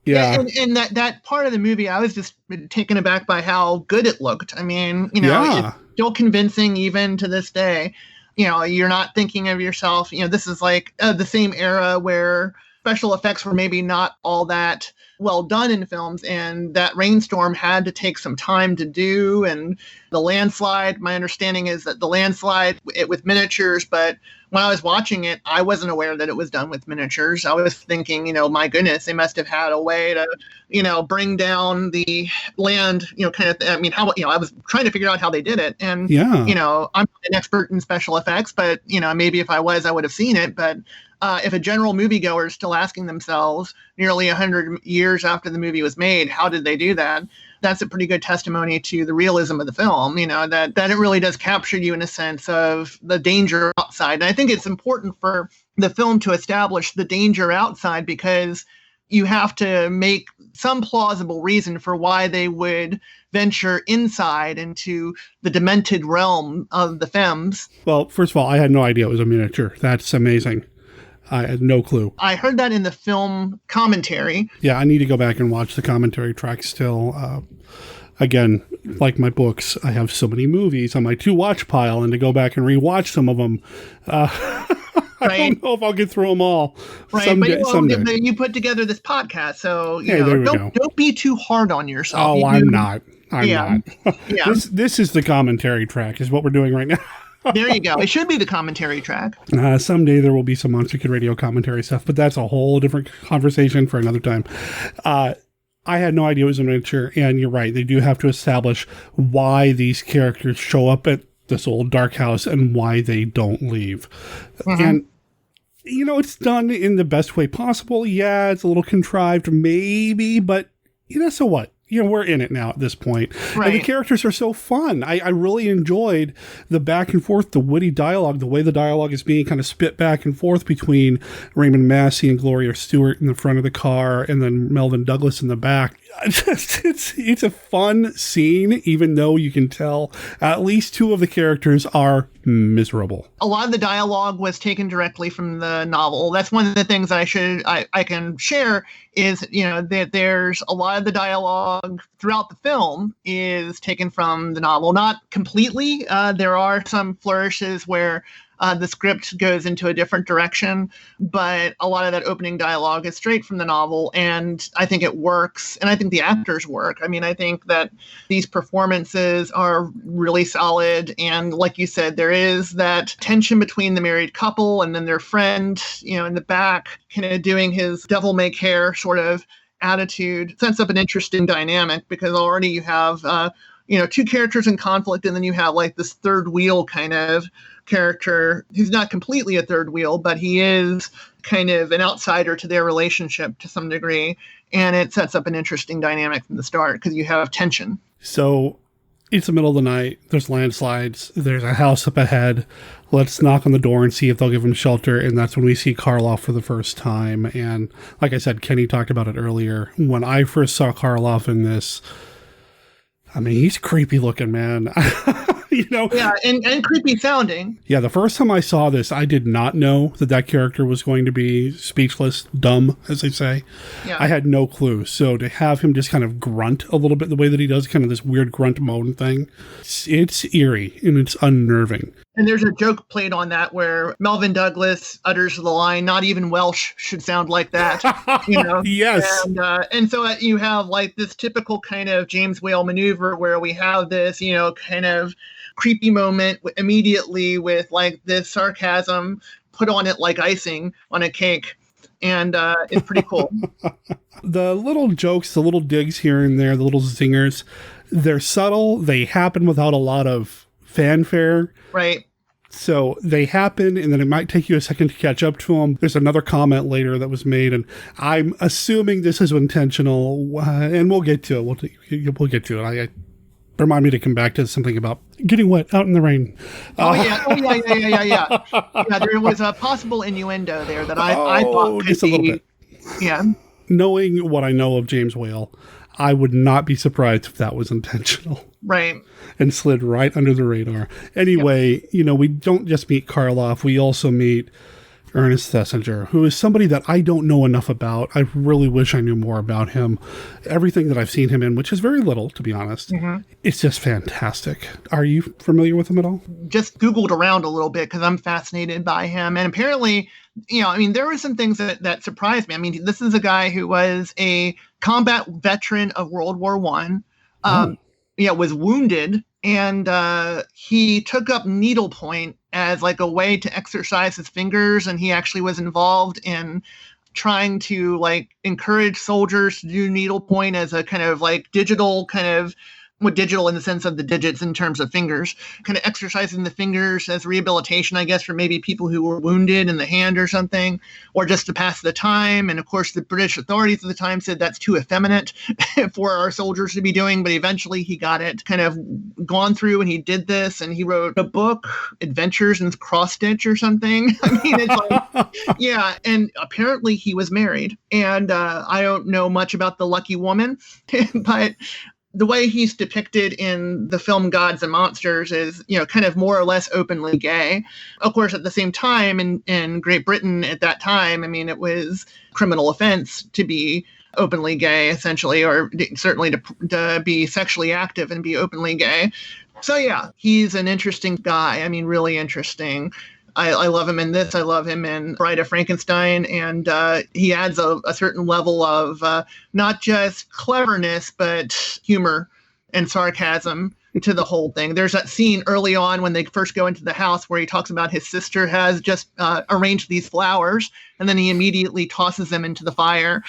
Yeah. And that part of the movie, I was just taken aback by how good it looked. I mean, it's still convincing even to this day. You're not thinking of yourself, this is like the same era where special effects were maybe not all that well done in films, and that rainstorm had to take some time to do. And the landslide, my understanding is that the landslide with miniatures, but when I was watching it, I wasn't aware that it was done with miniatures. I was thinking, my goodness, they must have had a way to, bring down the land, kind of, I was trying to figure out how they did it. And, I'm not an expert in special effects, but, maybe if I was, I would have seen it. But if a general moviegoer is still asking themselves nearly 100 years after the movie was made, how did they do that? That's a pretty good testimony to the realism of the film, that it really does capture you in a sense of the danger outside. And I think it's important for the film to establish the danger outside because you have to make some plausible reason for why they would venture inside into the demented realm of the femmes. Well, first of all, I had no idea it was a miniature. That's amazing. I had no clue. I heard that in the film commentary. Yeah, I need to go back and watch the commentary track still. Again, like my books, I have so many movies on my to-watch pile, and to go back and rewatch some of them, I don't know if I'll get through them all. Right, someday. You put together this podcast, so don't be too hard on yourself. Oh, I'm not. I'm not. Yeah. This is the commentary track, is what we're doing right now. There you go. It should be the commentary track. Someday there will be some Monster Kid Radio commentary stuff, but that's a whole different conversation for another time. I had no idea it was a miniature, and you're right. They do have to establish why these characters show up at this old dark house and why they don't leave. Mm-hmm. And, it's done in the best way possible. Yeah, it's a little contrived, maybe, but, so what? We're in it now at this point. Right. And the characters are so fun. I really enjoyed the back and forth, the witty dialogue, the way the dialogue is being kind of spit back and forth between Raymond Massey and Gloria Stewart in the front of the car and then Melvin Douglas in the back. It's a fun scene, even though you can tell at least two of the characters are miserable. A lot of the dialogue was taken directly from the novel. That's one of the things I can share is, that there's a lot of the dialogue throughout the film is taken from the novel. Not completely. There are some flourishes where the script goes into a different direction, but a lot of that opening dialogue is straight from the novel, and I think it works, and I think the actors work. I mean, I think that these performances are really solid, and like you said, there is that tension between the married couple and then their friend, in the back, kind of doing his devil-may-care sort of attitude. Sets up an interesting dynamic because already you have, two characters in conflict, and then you have like this third wheel kind of character who's not completely a third wheel, but he is kind of an outsider to their relationship to some degree. And it sets up an interesting dynamic from the start because you have tension. So it's the middle of the night. There's landslides. There's a house up ahead. Let's knock on the door and see if they'll give him shelter. And that's when we see Karloff for the first time. And like I said, Kenny talked about it earlier. When I first saw Karloff in this, I mean, he's creepy looking, man. Yeah, and creepy sounding. Yeah, the first time I saw this, I did not know that character was going to be speechless, dumb, as they say. Yeah. I had no clue. So to have him just kind of grunt a little bit the way that he does, kind of this weird grunt moan thing, it's eerie and it's unnerving. And there's a joke played on that where Melvin Douglas utters the line, "Not even Welsh should sound like that." Yes. And so you have like this typical kind of James Whale maneuver where we have this, kind of creepy moment immediately with like this sarcasm put on it like icing on a cake. And it's pretty cool. The little jokes, the little digs here and there, the little zingers, they're subtle. They happen without a lot of fanfare. Right. So they happen, and then it might take you a second to catch up to them. There's another comment later that was made, and I'm assuming this is intentional, and we'll get to it. We'll get to it. Remind me to come back to something about getting wet out in the rain. Yeah, there was a possible innuendo there that I thought could just a little bit. Yeah. Knowing what I know of James Whale, I would not be surprised if that was intentional. Right. And slid right under the radar. Anyway, we don't just meet Karloff. We also meet Ernest Thesiger, who is somebody that I don't know enough about. I really wish I knew more about him. Everything that I've seen him in, which is very little, to be honest, it's just fantastic. Are you familiar with him at all? Just Googled around a little bit because I'm fascinated by him. And apparently, there were some things that surprised me. I mean, this is a guy who was a combat veteran of World War I, was wounded, and he took up needlepoint as like a way to exercise his fingers, and he actually was involved in trying to like encourage soldiers to do needlepoint as a kind of like digital digital in the sense of the digits in terms of fingers, kind of exercising the fingers as rehabilitation, I guess, for maybe people who were wounded in the hand or something, or just to pass the time. And of course, the British authorities at the time said that's too effeminate for our soldiers to be doing. But eventually he got it kind of gone through, and he did this, and he wrote a book, Adventures in Cross Stitch or something. I mean, it's like, yeah. And apparently he was married, and I don't know much about the lucky woman, but the way he's depicted in the film Gods and Monsters is, kind of more or less openly gay. Of course, at the same time, in Great Britain at that time, I mean, it was criminal offense to be openly gay, essentially, or certainly to be sexually active and be openly gay. So, yeah, he's an interesting guy. I mean, really interesting. I love him in this. I love him in Bride of Frankenstein. And he adds a certain level of not just cleverness, but humor and sarcasm to the whole thing. There's that scene early on when they first go into the house where he talks about his sister has just arranged these flowers, and then he immediately tosses them into the fire.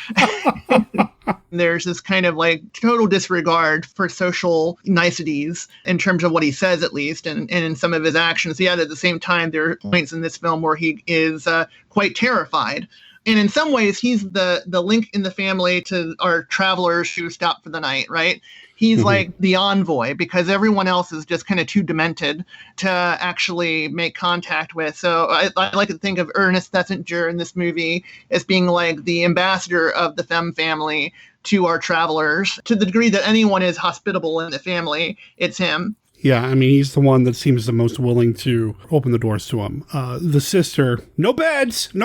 There's this kind of like total disregard for social niceties in terms of what he says, at least, and in some of his actions. Yet at the same time, there are points in this film where he is quite terrified. And in some ways, he's the link in the family to our travelers who stop for the night, right? He's like the envoy, because everyone else is just kind of too demented to actually make contact with. So I like to think of Ernest Thesiger in this movie as being like the ambassador of the Femme family to our travelers. To the degree that anyone is hospitable in the family, it's him. Yeah, I mean, he's the one that seems the most willing to open the doors to him. The sister, no beds. They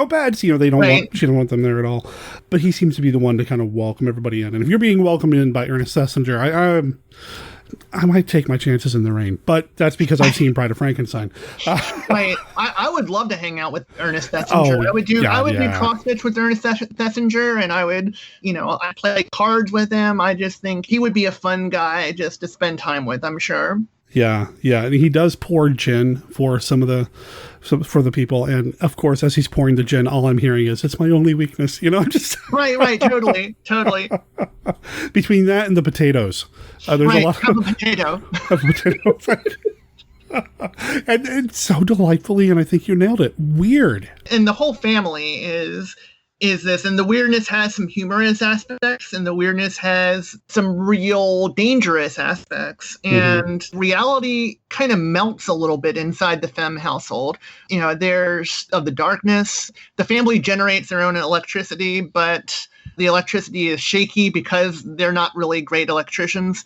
don't she don't want them there at all. But he seems to be the one to kind of welcome everybody in. And if you're being welcomed in by Ernest Thesiger, I might take my chances in the rain. But that's because I've seen Bride of Frankenstein. Right. I would love to hang out with Ernest Thesiger. I would do cross stitch with Ernest Thesiger, and I would, I play cards with him. I just think he would be a fun guy just to spend time with, I'm sure. Yeah. And he does pour gin for for the people, and of course, as he's pouring the gin, all I'm hearing is, "It's my only weakness." Just right, totally. Between that and the potatoes, there's a lot of potato. and so delightfully, and I think you nailed it. Weird, and the whole family is this, and the weirdness has some humorous aspects, and the weirdness has some real dangerous aspects, and reality kind of melts a little bit inside the Femme household. There's of the darkness. The family generates their own electricity, but the electricity is shaky because they're not really great electricians.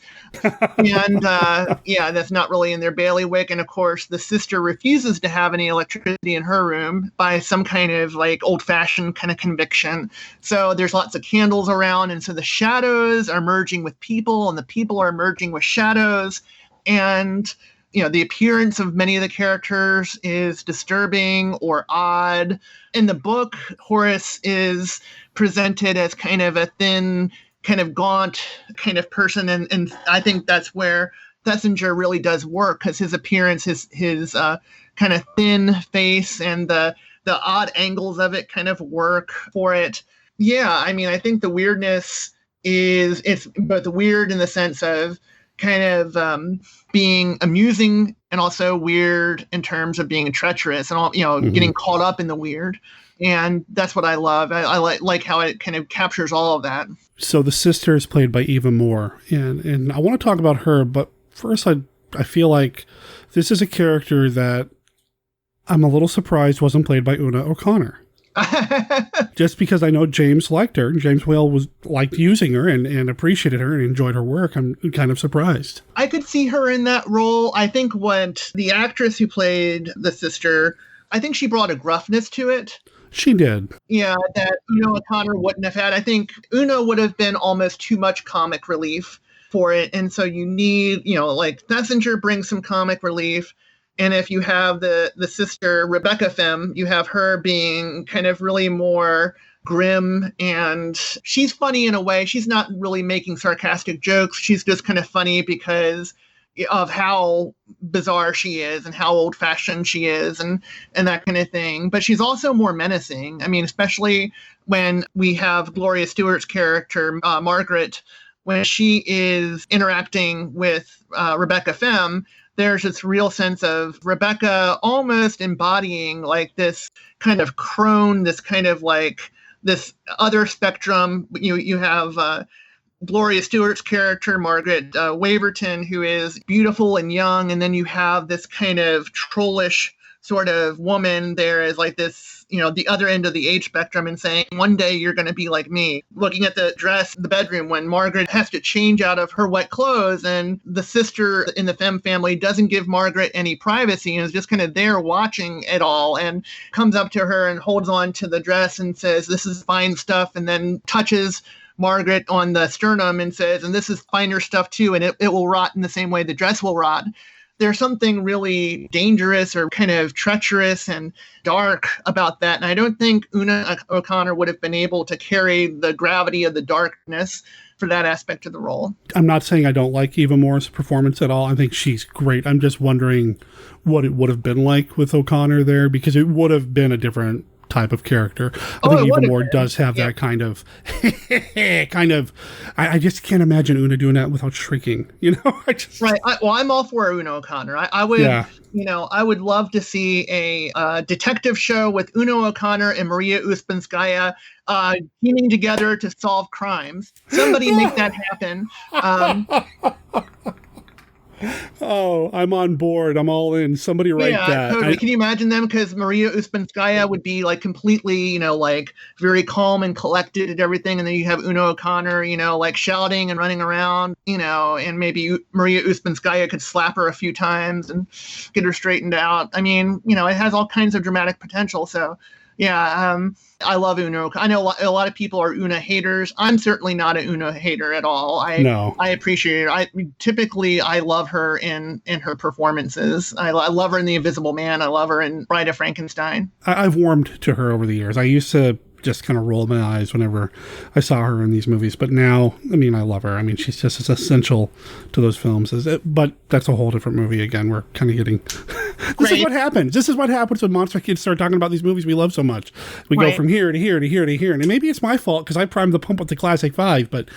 And that's not really in their bailiwick. And of course, the sister refuses to have any electricity in her room by some kind of like old-fashioned kind of conviction. So there's lots of candles around. And so the shadows are merging with people, and the people are merging with shadows. And the appearance of many of the characters is disturbing or odd. In the book, Horace is presented as kind of a thin, kind of gaunt kind of person. And I think that's where Thesiger really does work, because his appearance, his kind of thin face and the odd angles of it kind of work for it. Yeah, I mean, I think the weirdness it's both weird in the sense of, kind of being amusing and also weird in terms of being treacherous and all, getting caught up in the weird. And that's what I love. I like how it kind of captures all of that. So the sister is played by Eva Moore, and I want to talk about her, but first I feel like this is a character that I'm a little surprised wasn't played by Una O'Connor. Just because I know James liked her, and James Whale liked using her and appreciated her and enjoyed her work, I'm kind of surprised. I could see her in that role. I think what the actress who played the sister, I think she brought a gruffness to it. She did. Yeah, that Una O'Connor wouldn't have had. I think Una would have been almost too much comic relief for it. And so you need, like Messenger brings some comic relief. And if you have the sister, Rebecca Femme, you have her being kind of really more grim, and she's funny in a way. She's not really making sarcastic jokes. She's just kind of funny because of how bizarre she is and how old-fashioned she is and that kind of thing. But she's also more menacing. I mean, especially when we have Gloria Stewart's character, Margaret, when she is interacting with Rebecca Femme, there's this real sense of Rebecca almost embodying like this kind of crone, this kind of like this other spectrum. You have Gloria Stewart's character, Margaret Waverton, who is beautiful and young. And then you have this kind of trollish sort of woman there as like this, the other end of the age spectrum and saying, one day you're going to be like me. Looking at the dress, the bedroom, when Margaret has to change out of her wet clothes and the sister in the Femme family doesn't give Margaret any privacy and is just kind of there watching it all and comes up to her and holds on to the dress and says, this is fine stuff, and then touches Margaret on the sternum and says, and this is finer stuff too, and it will rot in the same way the dress will rot. There's something really dangerous or kind of treacherous and dark about that. And I don't think Una O'Connor would have been able to carry the gravity of the darkness for that aspect of the role. I'm not saying I don't like Eva Moore's performance at all. I think she's great. I'm just wondering what it would have been like with O'Connor there, because it would have been a different type of character. I think Eva Moore does have that kind of I just can't imagine Una doing that without shrieking, Right. I'm all for Una O'Connor. I would, I would love to see a detective show with Una O'Connor and Maria Ouspenskaya teaming together to solve crimes. Somebody make that happen. Oh, I'm on board. I'm all in. Somebody write that. Totally. Can you imagine them? Because Maria Ouspenskaya would be like completely, like very calm and collected and everything. And then you have Una O'Connor, like shouting and running around, and maybe Maria Ouspenskaya could slap her a few times and get her straightened out. I mean, it has all kinds of dramatic potential. So, I love Una. I know a lot of people are Una haters. I'm certainly not an Una hater at all. I appreciate her. Typically I love her in her performances. I love her in The Invisible Man. I love her in Bride of Frankenstein. I've warmed to her over the years. I used to just kind of roll my eyes whenever I saw her in these movies, but now, I love her. She's just as essential to those films but that's a whole different movie again. We're kind of getting this is what happens. This is what happens when monster kids start talking about these movies we love so much. We go from here to here to here to here, and maybe it's my fault because I primed the pump with the classic 5, but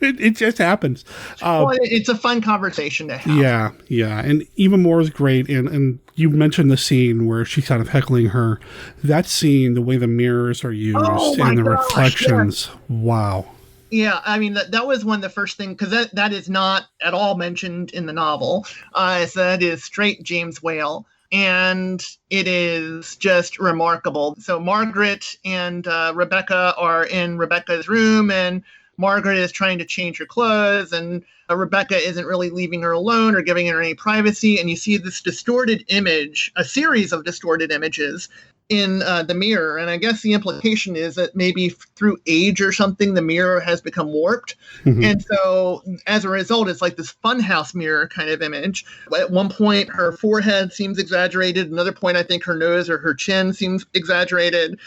it just happens. It's a fun conversation to have. Yeah. And Eva Moore is great. And you mentioned the scene where she's kind of heckling her. That scene, the way the mirrors are used and the reflections. Yeah. Wow. Yeah, that was one of the first things, because that is not at all mentioned in the novel. So that is straight James Whale. And it is just remarkable. So Margaret and Rebecca are in Rebecca's room, and Margaret is trying to change her clothes, and Rebecca isn't really leaving her alone or giving her any privacy. And you see this distorted image, a series of distorted images in the mirror. And I guess the implication is that maybe through age or something, the mirror has become warped. Mm-hmm. And so as a result, it's like this funhouse mirror kind of image. At one point, her forehead seems exaggerated. Another point, I think her nose or her chin seems exaggerated.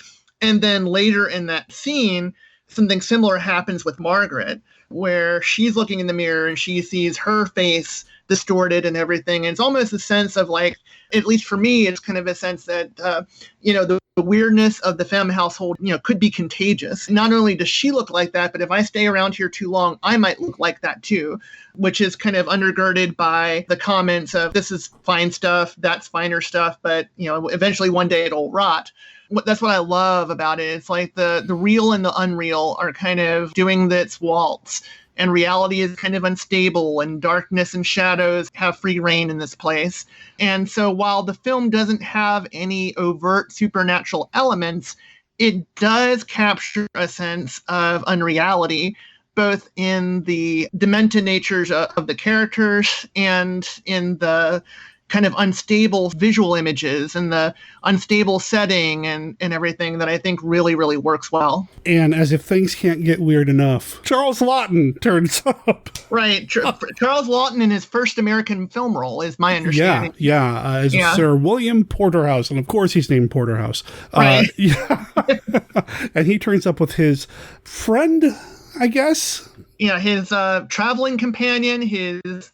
And then later in that scene, something similar happens with Margaret, where she's looking in the mirror and she sees her face distorted and everything. And it's almost a sense of like, at least for me, it's kind of a sense that, the the weirdness of the Femme household, could be contagious. Not only does she look like that, but if I stay around here too long, I might look like that too, which is kind of undergirded by the comments of this is fine stuff, that's finer stuff, but, eventually one day it'll rot. That's what I love about it. It's like the real and the unreal are kind of doing this waltz. And reality is kind of unstable, and darkness and shadows have free reign in this place. And so while the film doesn't have any overt supernatural elements, it does capture a sense of unreality, both in the demented natures of the characters and in the kind of unstable visual images and the unstable setting and everything that I think really, really works well. And as if things can't get weird enough, Charles Laughton turns up. Right. Charles Laughton in his first American film role is my understanding. As Sir William Porterhouse. And of course he's named Porterhouse. Right. And he turns up with his friend, I guess. Yeah, his traveling companion, his...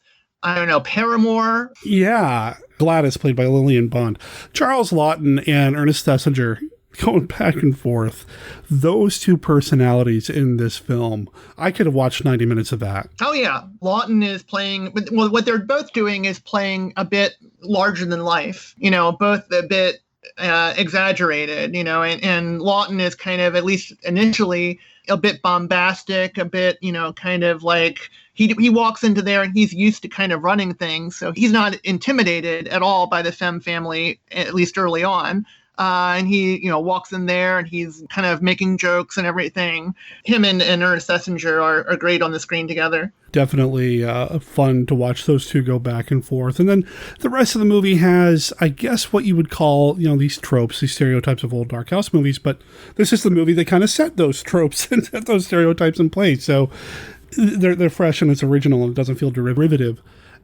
paramour. Yeah. Gladys, played by Lillian Bond. Charles Laughton and Ernest Thesiger going back and forth. Those two personalities in this film, I could have watched 90 minutes of that. Oh, yeah. Laughton is playing, well, what they're both doing is playing a bit larger than life, both a bit exaggerated, and Laughton is kind of, at least initially, a bit bombastic, a bit, kind of like he walks into there and he's used to kind of running things. So he's not intimidated at all by the Femme family, at least early on. And he, walks in there and he's kind of making jokes and everything. Him and Ernest Thesiger are great on the screen together. Definitely fun to watch those two go back and forth. And then the rest of the movie has, I guess, what you would call, these tropes, these stereotypes of old Dark House movies. But this is the movie that kind of set those tropes and set those stereotypes in place. So they're fresh and it's original and it doesn't feel derivative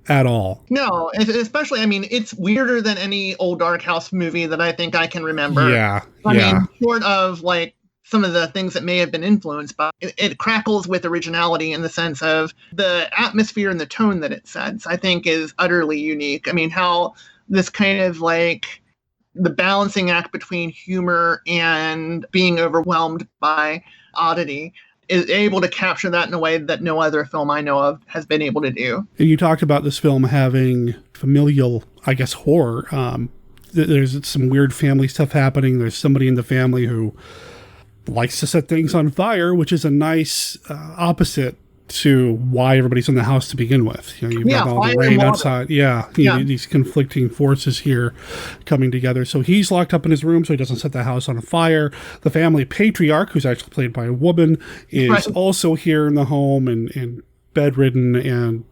at all. No, especially, it's weirder than any old Dark House movie that I think I can remember. Yeah. I mean, short of like some of the things that may have been influenced by it crackles with originality in the sense of the atmosphere and the tone that it sets, I think is utterly unique. How this kind of like the balancing act between humor and being overwhelmed by oddity is able to capture that in a way that no other film I know of has been able to do. And you talked about this film having familial, I guess, horror. There's some weird family stuff happening. There's somebody in the family who likes to set things on fire, which is a nice opposite to why everybody's in the house to begin with. You've got all the rain outside. These conflicting forces here coming together. So he's locked up in his room so he doesn't set the house on fire. The family patriarch, who's actually played by a woman, is also here in the home and bedridden and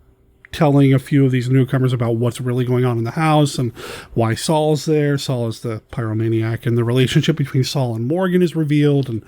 telling a few of these newcomers about what's really going on in the house and why Saul's there. Saul is the pyromaniac, and the relationship between Saul and Morgan is revealed. And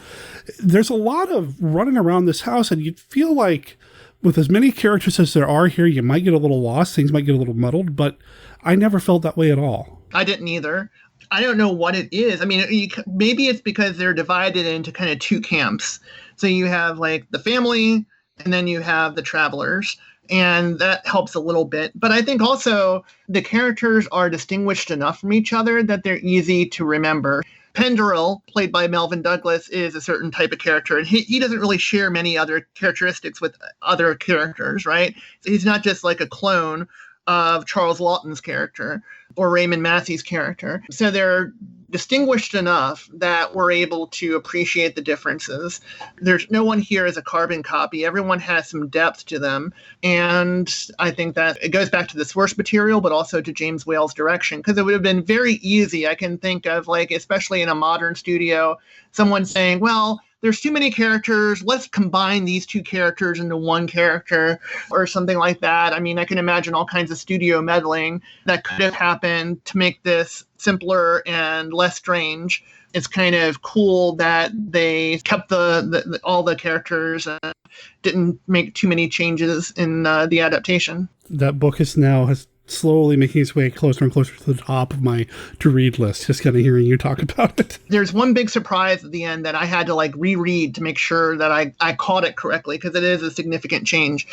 there's a lot of running around this house, and you'd feel like with as many characters as there are here, you might get a little lost. Things might get a little muddled, but I never felt that way at all. I didn't either. I don't know what it is. Maybe it's because they're divided into kind of two camps. So you have like the family, and then you have the travelers. And that helps a little bit. But I think also the characters are distinguished enough from each other that they're easy to remember. Penderell, played by Melvin Douglas, is a certain type of character, and he doesn't really share many other characteristics with other characters, right? So he's not just like a clone of Charles Laughton's character or Raymond Massey's character. So they're distinguished enough that we're able to appreciate the differences. There's no one here is a carbon copy. Everyone has some depth to them. And I think that it goes back to the source material, but also to James Whale's direction, because it would have been very easy. I can think of, like, especially in a modern studio, someone saying, well, there's too many characters, let's combine these two characters into one character or something like that. I mean, I can imagine all kinds of studio meddling that could have happened to make this simpler and less strange. It's kind of cool that they kept all the characters and didn't make too many changes in the adaptation. That book has slowly making its way closer and closer to the top of my to-read list, just kind of hearing you talk about it. There's one big surprise at the end that I had to like reread to make sure that I caught it correctly, because it is a significant change.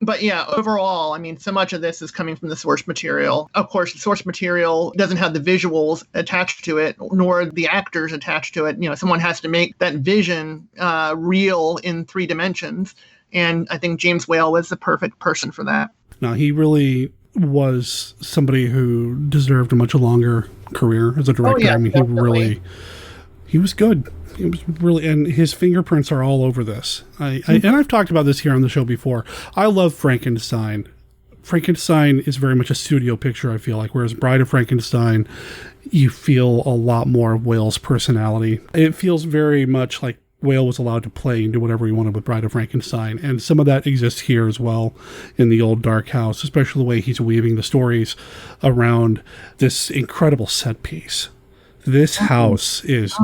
But yeah, overall, I mean, so much of this is coming from the source material. Of course, the source material doesn't have the visuals attached to it, nor the actors attached to it. You know, someone has to make that vision real in 3 dimensions. And I think James Whale was the perfect person for that. No, he really was somebody who deserved a much longer career as a director. Oh, yeah, I mean, definitely. he was good. He was really, and his fingerprints are all over this. And I've talked about this here on the show before. I love Frankenstein. Frankenstein is very much a studio picture, I feel like, whereas Bride of Frankenstein, you feel a lot more of Whale's personality. It feels very much like Whale was allowed to play and do whatever he wanted with Bride of Frankenstein, and some of that exists here as well in The Old Dark House, especially the way he's weaving the stories around this incredible set piece. This house is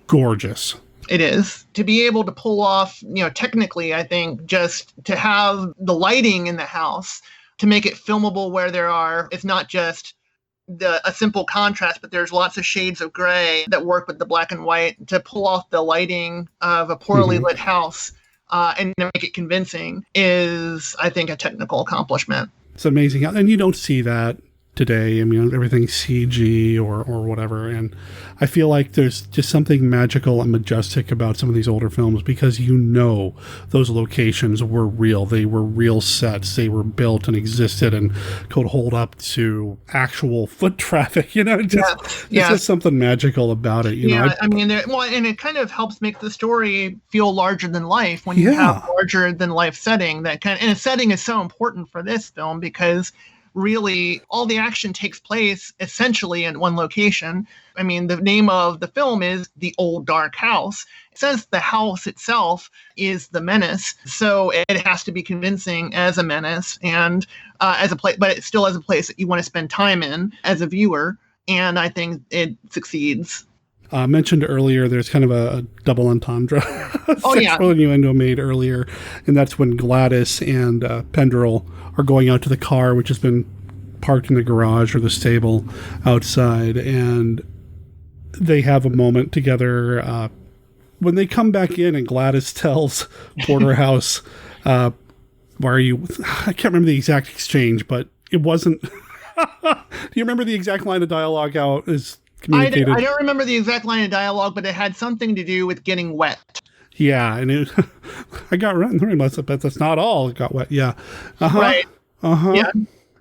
gorgeous. It is. To be able to pull off, you know, technically, I think just to have the lighting in the house to make it filmable, where it's not just a simple contrast, but there's lots of shades of gray that work with the black and white to pull off the lighting of a poorly lit house and make it convincing is, I think, a technical accomplishment. It's amazing. And you don't see that today. I mean, everything's CG or whatever. And I feel like there's just something magical and majestic about some of these older films, because you know those locations were real. They were real sets. They were built and existed and could hold up to actual foot traffic. You know, there's just something magical about it. You know, I mean, and it kind of helps make the story feel larger than life when you have larger than life setting. And a setting is so important for this film, because really all the action takes place essentially in one location. I mean, the name of the film is The Old Dark House. It says the house itself is the menace, so it has to be convincing as a menace and as a place, but it still as a place that you want to spend time in as a viewer. And I think it succeeds. Mentioned earlier, there's kind of a double entendre. Sexual innuendo made earlier, and that's when Gladys and Pendrell are going out to the car, which has been parked in the garage or the stable outside, and they have a moment together. When they come back in, and Gladys tells Porterhouse, "Why are you?" I can't remember the exact exchange, but it wasn't. Do you remember the exact line of dialogue? How it is communicated? I don't remember the exact line of dialogue, but it had something to do with getting wet. Yeah, and I got right. But that's not all. It got wet. Yeah. Right.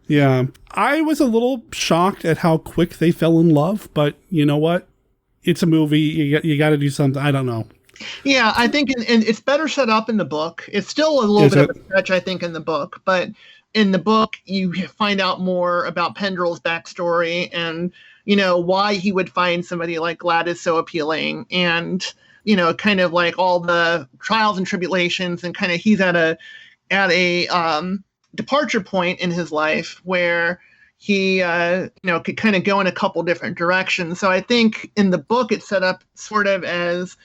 Yeah. I was a little shocked at how quick they fell in love, but you know what? It's a movie. You got to do something. I don't know. Yeah, I think and it's better set up in the book. It's still a little bit of a stretch, I think, in the book, but in the book you find out more about Pendrell's backstory and, you know, why he would find somebody like Gladys so appealing, and, you know, kind of like all the trials and tribulations, and kind of he's at a departure point in his life where he could kind of go in a couple different directions. So I think in the book it's set up sort of as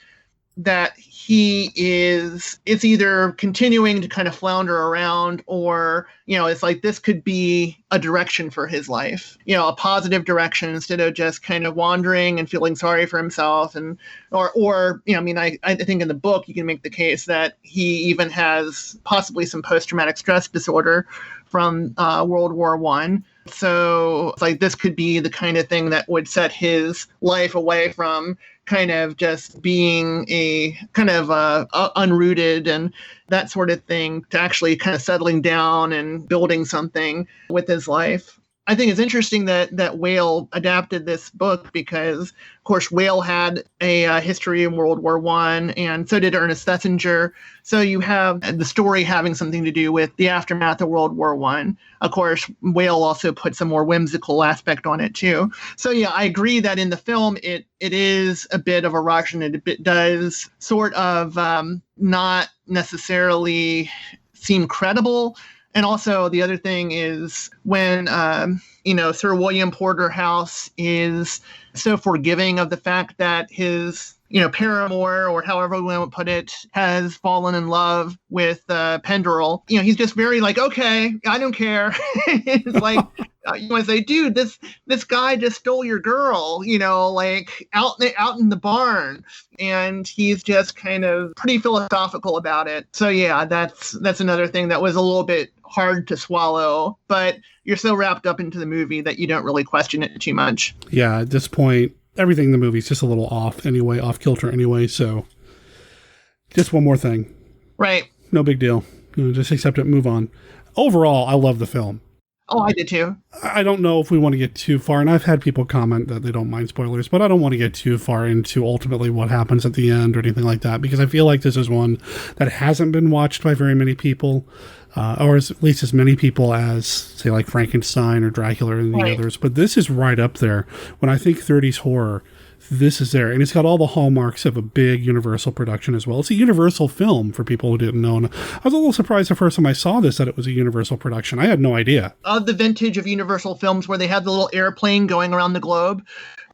that it's either continuing to kind of flounder around, or, you know, it's like this could be a direction for his life, you know, a positive direction, instead of just kind of wandering and feeling sorry for himself. And or you know, I mean, I think in the book you can make the case that he even has possibly some post-traumatic stress disorder from World War I. So it's like this could be the kind of thing that would set his life away from kind of just being a kind of unrooted and that sort of thing, to actually kind of settling down and building something with his life. I think it's interesting that Whale adapted this book because, of course, Whale had a history in World War I, and so did Ernest Thesiger. So you have the story having something to do with the aftermath of World War I. Of course, Whale also put some more whimsical aspect on it, too. So, yeah, I agree that in the film, it is a bit of a rush, and it does sort of not necessarily seem credible. And also the other thing is when, Sir William Porterhouse is so forgiving of the fact that his, paramour, or however we want to put it, has fallen in love with Pendrell. He's just very like, okay, I don't care. It's like, I say, dude, this guy just stole your girl, like out in the barn, and he's just kind of pretty philosophical about it. So yeah, that's another thing that was a little bit hard to swallow, but you're so wrapped up into the movie that you don't really question it too much. Yeah, at this point, everything in the movie is just a little off anyway, off kilter anyway. So just one more thing, right? No big deal. Just accept it, move on. Overall, I love the film. Oh, I did too. I don't know if we want to get too far, and I've had people comment that they don't mind spoilers, but I don't want to get too far into ultimately what happens at the end or anything like that, because I feel like this is one that hasn't been watched by very many people, or at least as many people as, say, like Frankenstein or Dracula and the others. But this is right up there. When I think 30s horror, this is there. And it's got all the hallmarks of a big Universal production as well. It's a Universal film, for people who didn't know. And I was a little surprised the first time I saw this that it was a Universal production. I had no idea. The vintage of Universal films where they had the little airplane going around the globe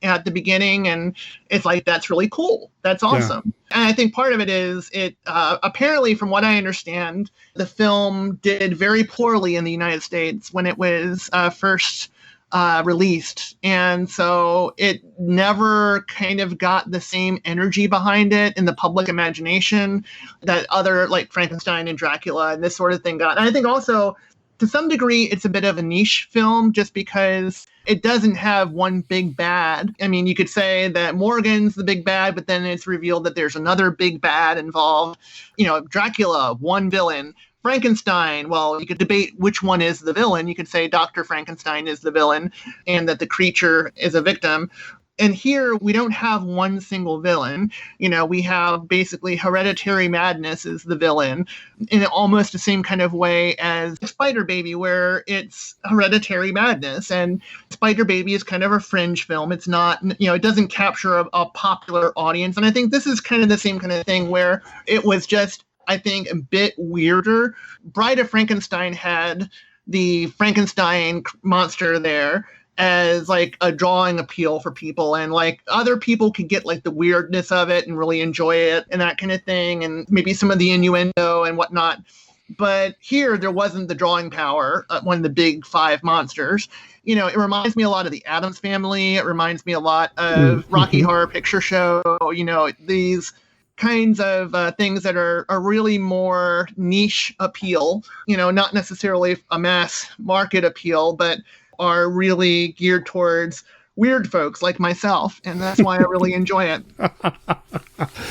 at the beginning, and it's like, that's really cool. That's awesome. Yeah. And I think part of it is apparently, from what I understand, the film did very poorly in the United States when it was first released, and so it never kind of got the same energy behind it in the public imagination that other, like Frankenstein and Dracula and this sort of thing got. And I think also, to some degree, it's a bit of a niche film just because it doesn't have one big bad. I mean, you could say that Morgan's the big bad, but then it's revealed that there's another big bad involved. Dracula, one villain. Frankenstein, well, you could debate which one is the villain. You could say Dr. Frankenstein is the villain and that the creature is a victim. And here we don't have one single villain. We have basically hereditary madness is the villain in almost the same kind of way as Spider Baby, where it's hereditary madness. And Spider Baby is kind of a fringe film. It's not, it doesn't capture a popular audience. And I think this is kind of the same kind of thing where it was just, I think, a bit weirder. Bride of Frankenstein had the Frankenstein monster there as like a drawing appeal for people, and like other people could get like the weirdness of it and really enjoy it and that kind of thing, and maybe some of the innuendo and whatnot. But here there wasn't the drawing power, one of the big five monsters. It reminds me a lot of the Addams Family. It reminds me a lot of Rocky Horror Picture Show. These kinds of things that are really more niche appeal, not necessarily a mass market appeal, but are really geared towards weird folks like myself. And that's why I really enjoy it.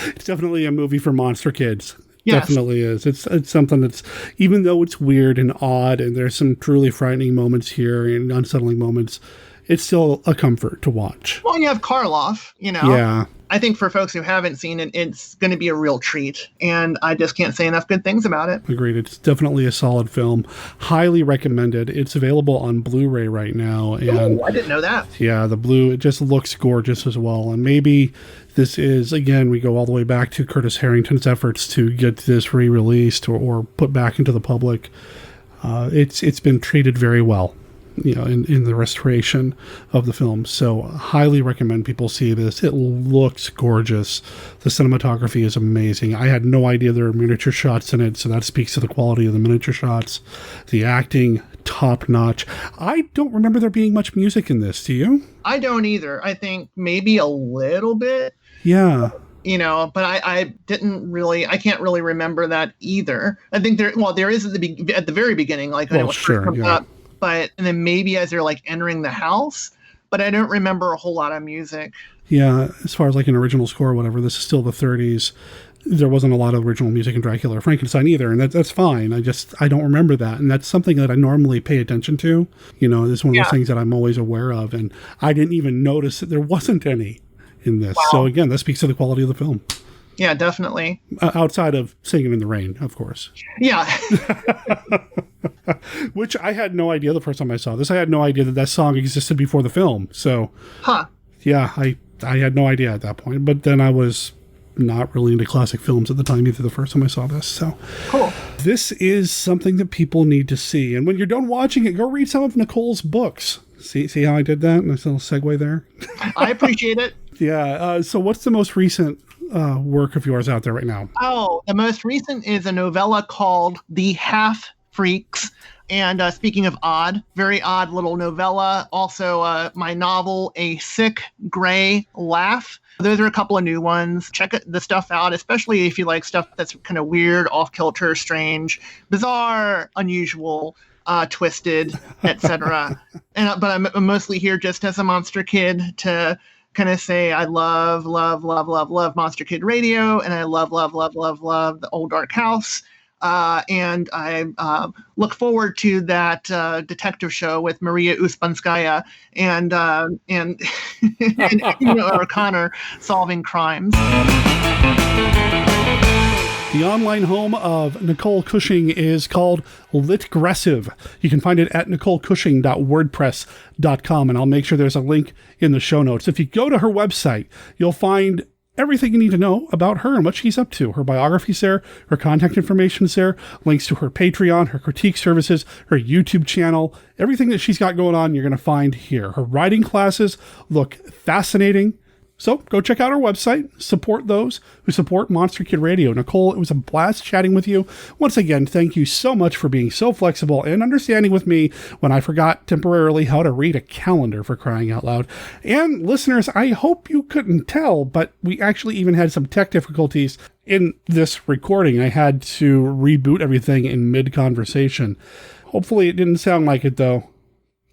It's definitely a movie for monster kids. Yes. Definitely is. It's something that's, even though it's weird and odd, and there's some truly frightening moments here and unsettling moments, it's still a comfort to watch. Well, you have Karloff, Yeah. I think for folks who haven't seen it, it's going to be a real treat. And I just can't say enough good things about it. Agreed. It's definitely a solid film. Highly recommended. It's available on Blu-ray right now. And I didn't know that. Yeah, the blue, it just looks gorgeous as well. And maybe this is, again, we go all the way back to Curtis Harrington's efforts to get this re-released or put back into the public. It's been treated very well, in the restoration of the film. So highly recommend people see this. It looks gorgeous. The cinematography is amazing. I had no idea there were miniature shots in it, so that speaks to the quality of the miniature shots. The acting, top notch. I don't remember there being much music in this. Do you? I don't either. I think maybe a little bit. Yeah. But I can't really remember that either. I think there is at the very beginning, like when it was first comes up. And then maybe as they're like entering the house, but I don't remember a whole lot of music. Yeah, as far as like an original score or whatever, this is still the 30s. There wasn't a lot of original music in Dracula or Frankenstein either, and that's fine. I don't remember that, and that's something that I normally pay attention to. It's one of those things that I'm always aware of, and I didn't even notice that there wasn't any in this. Wow. So again, that speaks to the quality of the film. Yeah, definitely. Outside of Singing in the Rain, of course. Yeah. Which I had no idea the first time I saw this. I had no idea that song existed before the film. So, yeah, I had no idea at that point. But then I was not really into classic films at the time either the first time I saw this. So, cool. This is something that people need to see. And when you're done watching it, go read some of Nicole's books. See how I did that? Nice little segue there. I appreciate it. Yeah. So what's the most recent work of yours out there right now? Oh, the most recent is a novella called The Half Freaks. And speaking of odd, very odd little novella. Also, my novel, A Sick Gray Laugh. Those are a couple of new ones. Check the stuff out, especially if you like stuff that's kind of weird, off-kilter, strange, bizarre, unusual, twisted, etc. But I'm mostly here just as a monster kid to kind of say I love Monster Kid Radio, and I love the Old Dark House. And I look forward to that detective show with Maria Uspanskaya and O'Connor solving crimes. The online home of Nicole Cushing is called Litgressive. You can find it at nicolecushing.wordpress.com, and I'll make sure there's a link in the show notes. If you go to her website, you'll find everything you need to know about her and what she's up to. Her biography's there, her contact information's there, links to her Patreon, her critique services, her YouTube channel. Everything that she's got going on, you're going to find here. Her writing classes look fascinating. So go check out our website, support those who support Monster Kid Radio. Nicole, it was a blast chatting with you. Once again, thank you so much for being so flexible and understanding with me when I forgot temporarily how to read a calendar, for crying out loud. And listeners, I hope you couldn't tell, but we actually even had some tech difficulties in this recording. I had to reboot everything in mid-conversation. Hopefully it didn't sound like it, though.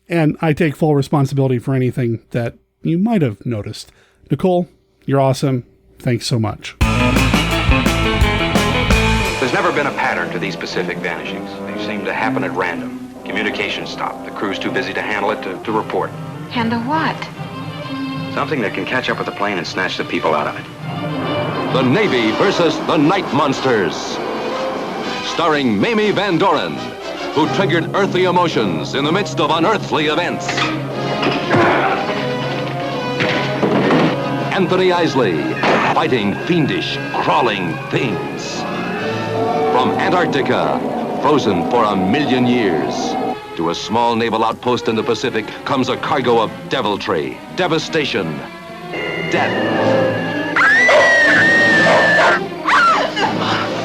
And I take full responsibility for anything that you might have noticed. Nicole, you're awesome. Thanks so much. There's never been a pattern to these Pacific vanishings. They seem to happen at random. Communication stopped. The crew's too busy to handle it to report. Handle what? Something that can catch up with the plane and snatch the people out of it. The Navy versus the Night Monsters. Starring Mamie Van Doren, who triggered earthly emotions in the midst of unearthly events. Anthony Isley, fighting fiendish, crawling things. From Antarctica, frozen for 1,000,000 years, to a small naval outpost in the Pacific comes a cargo of deviltry, devastation, death.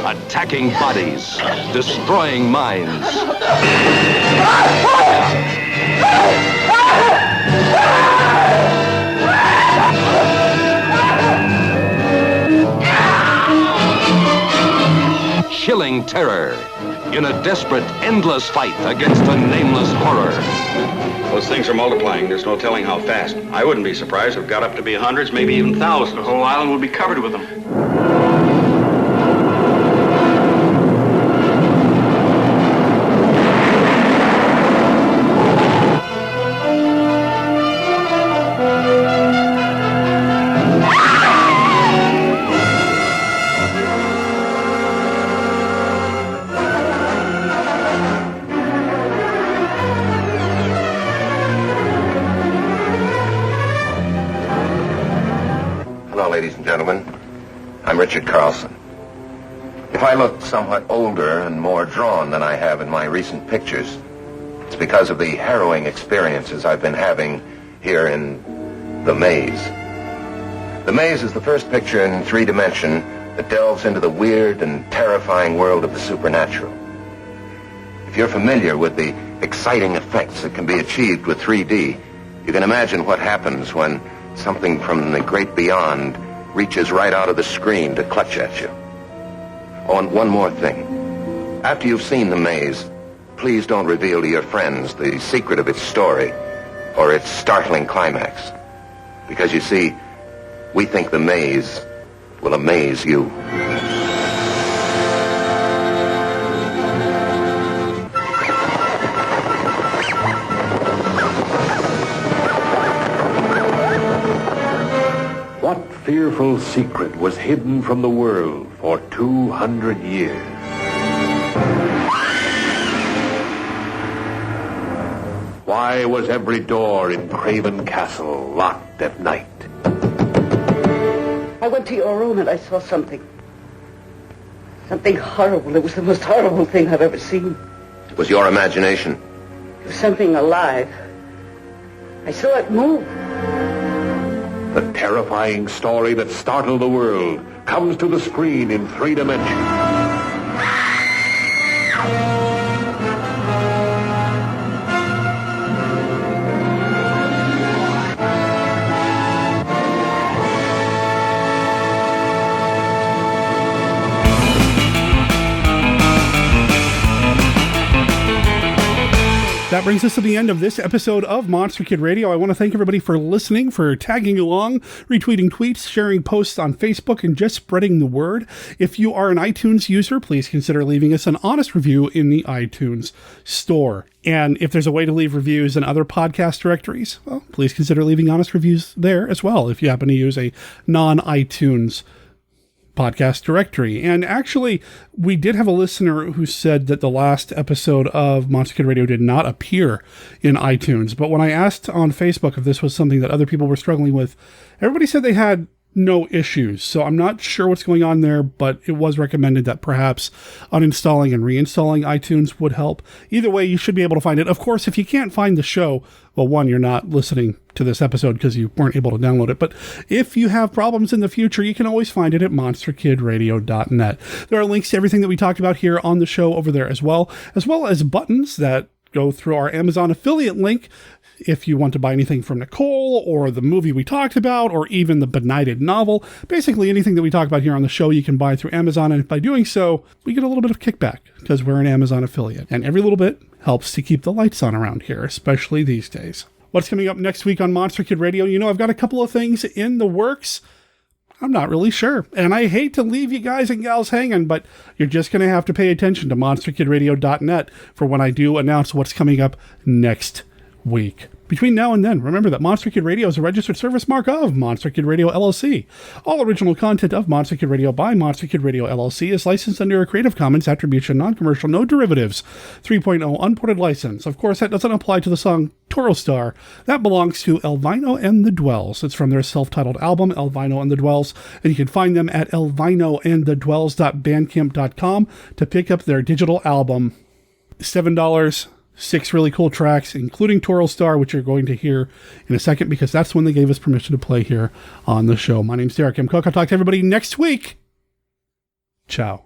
Attacking bodies, destroying minds. Chilling terror in a desperate, endless fight against a nameless horror. Those things are multiplying. There's no telling how fast. I wouldn't be surprised if it got up to be hundreds, maybe even thousands. The whole island would be covered with them. Richard Carlson. If I look somewhat older and more drawn than I have in my recent pictures, it's because of the harrowing experiences I've been having here in The Maze. The Maze is the first picture in 3 dimension that delves into the weird and terrifying world of the supernatural. If you're familiar with the exciting effects that can be achieved with 3D, you can imagine what happens when something from the great beyond reaches right out of the screen to clutch at you. Oh, and one more thing. After you've seen The Maze, please don't reveal to your friends the secret of its story or its startling climax. Because you see, we think The Maze will amaze you. Fearful secret was hidden from the world for 200 years. Why was every door in Craven Castle locked at night? I went to your room and I saw something. Something horrible. It was the most horrible thing I've ever seen. It was your imagination. It was something alive. I saw it move. The terrifying story that startled the world comes to the screen in 3 dimensions. That brings us to the end of this episode of Monster Kid Radio. I want to thank everybody for listening, for tagging along, retweeting tweets, sharing posts on Facebook, and just spreading the word. If you are an iTunes user, please consider leaving us an honest review in the iTunes store. And if there's a way to leave reviews in other podcast directories, well, please consider leaving honest reviews there as well if you happen to use a non-iTunes podcast directory. And actually, we did have a listener who said that the last episode of Monster Kid Radio did not appear in iTunes. But when I asked on Facebook if this was something that other people were struggling with, everybody said they had no issues. So I'm not sure what's going on there, but it was recommended that perhaps uninstalling and reinstalling iTunes would help. Either way, you should be able to find it. Of course, if you can't find the show, well, one, you're not listening to this episode because you weren't able to download it. But if you have problems in the future, you can always find it at monsterkidradio.net. There are links to everything that we talked about here on the show over there as well as buttons that go through our Amazon affiliate link. If you want to buy anything from Nicole or the movie we talked about, or even the benighted novel, basically anything that we talk about here on the show, you can buy through Amazon. And by doing so, we get a little bit of kickback because we're an Amazon affiliate. And every little bit helps to keep the lights on around here, especially these days. What's coming up next week on Monster Kid Radio? You know, I've got a couple of things in the works. I'm not really sure. And I hate to leave you guys and gals hanging, but you're just going to have to pay attention to monsterkidradio.net for when I do announce what's coming up next week. Between now and then, remember that Monster Kid Radio is a registered service mark of Monster Kid Radio LLC. All original content of Monster Kid Radio by Monster Kid Radio LLC is licensed under a Creative Commons Attribution, Non-Commercial, No Derivatives 3.0 unported license. Of course, that doesn't apply to the song Toro Star. That belongs to Elvino and the Dwells. It's from their self-titled album, Elvino and the Dwells, and you can find them at elvinoandthedwells.bandcamp.com to pick up their digital album. $7. 6 really cool tracks, including Toro Star, which you're going to hear in a second because that's when they gave us permission to play here on the show. My name's Derek M. Cook. I'll talk to everybody next week. Ciao.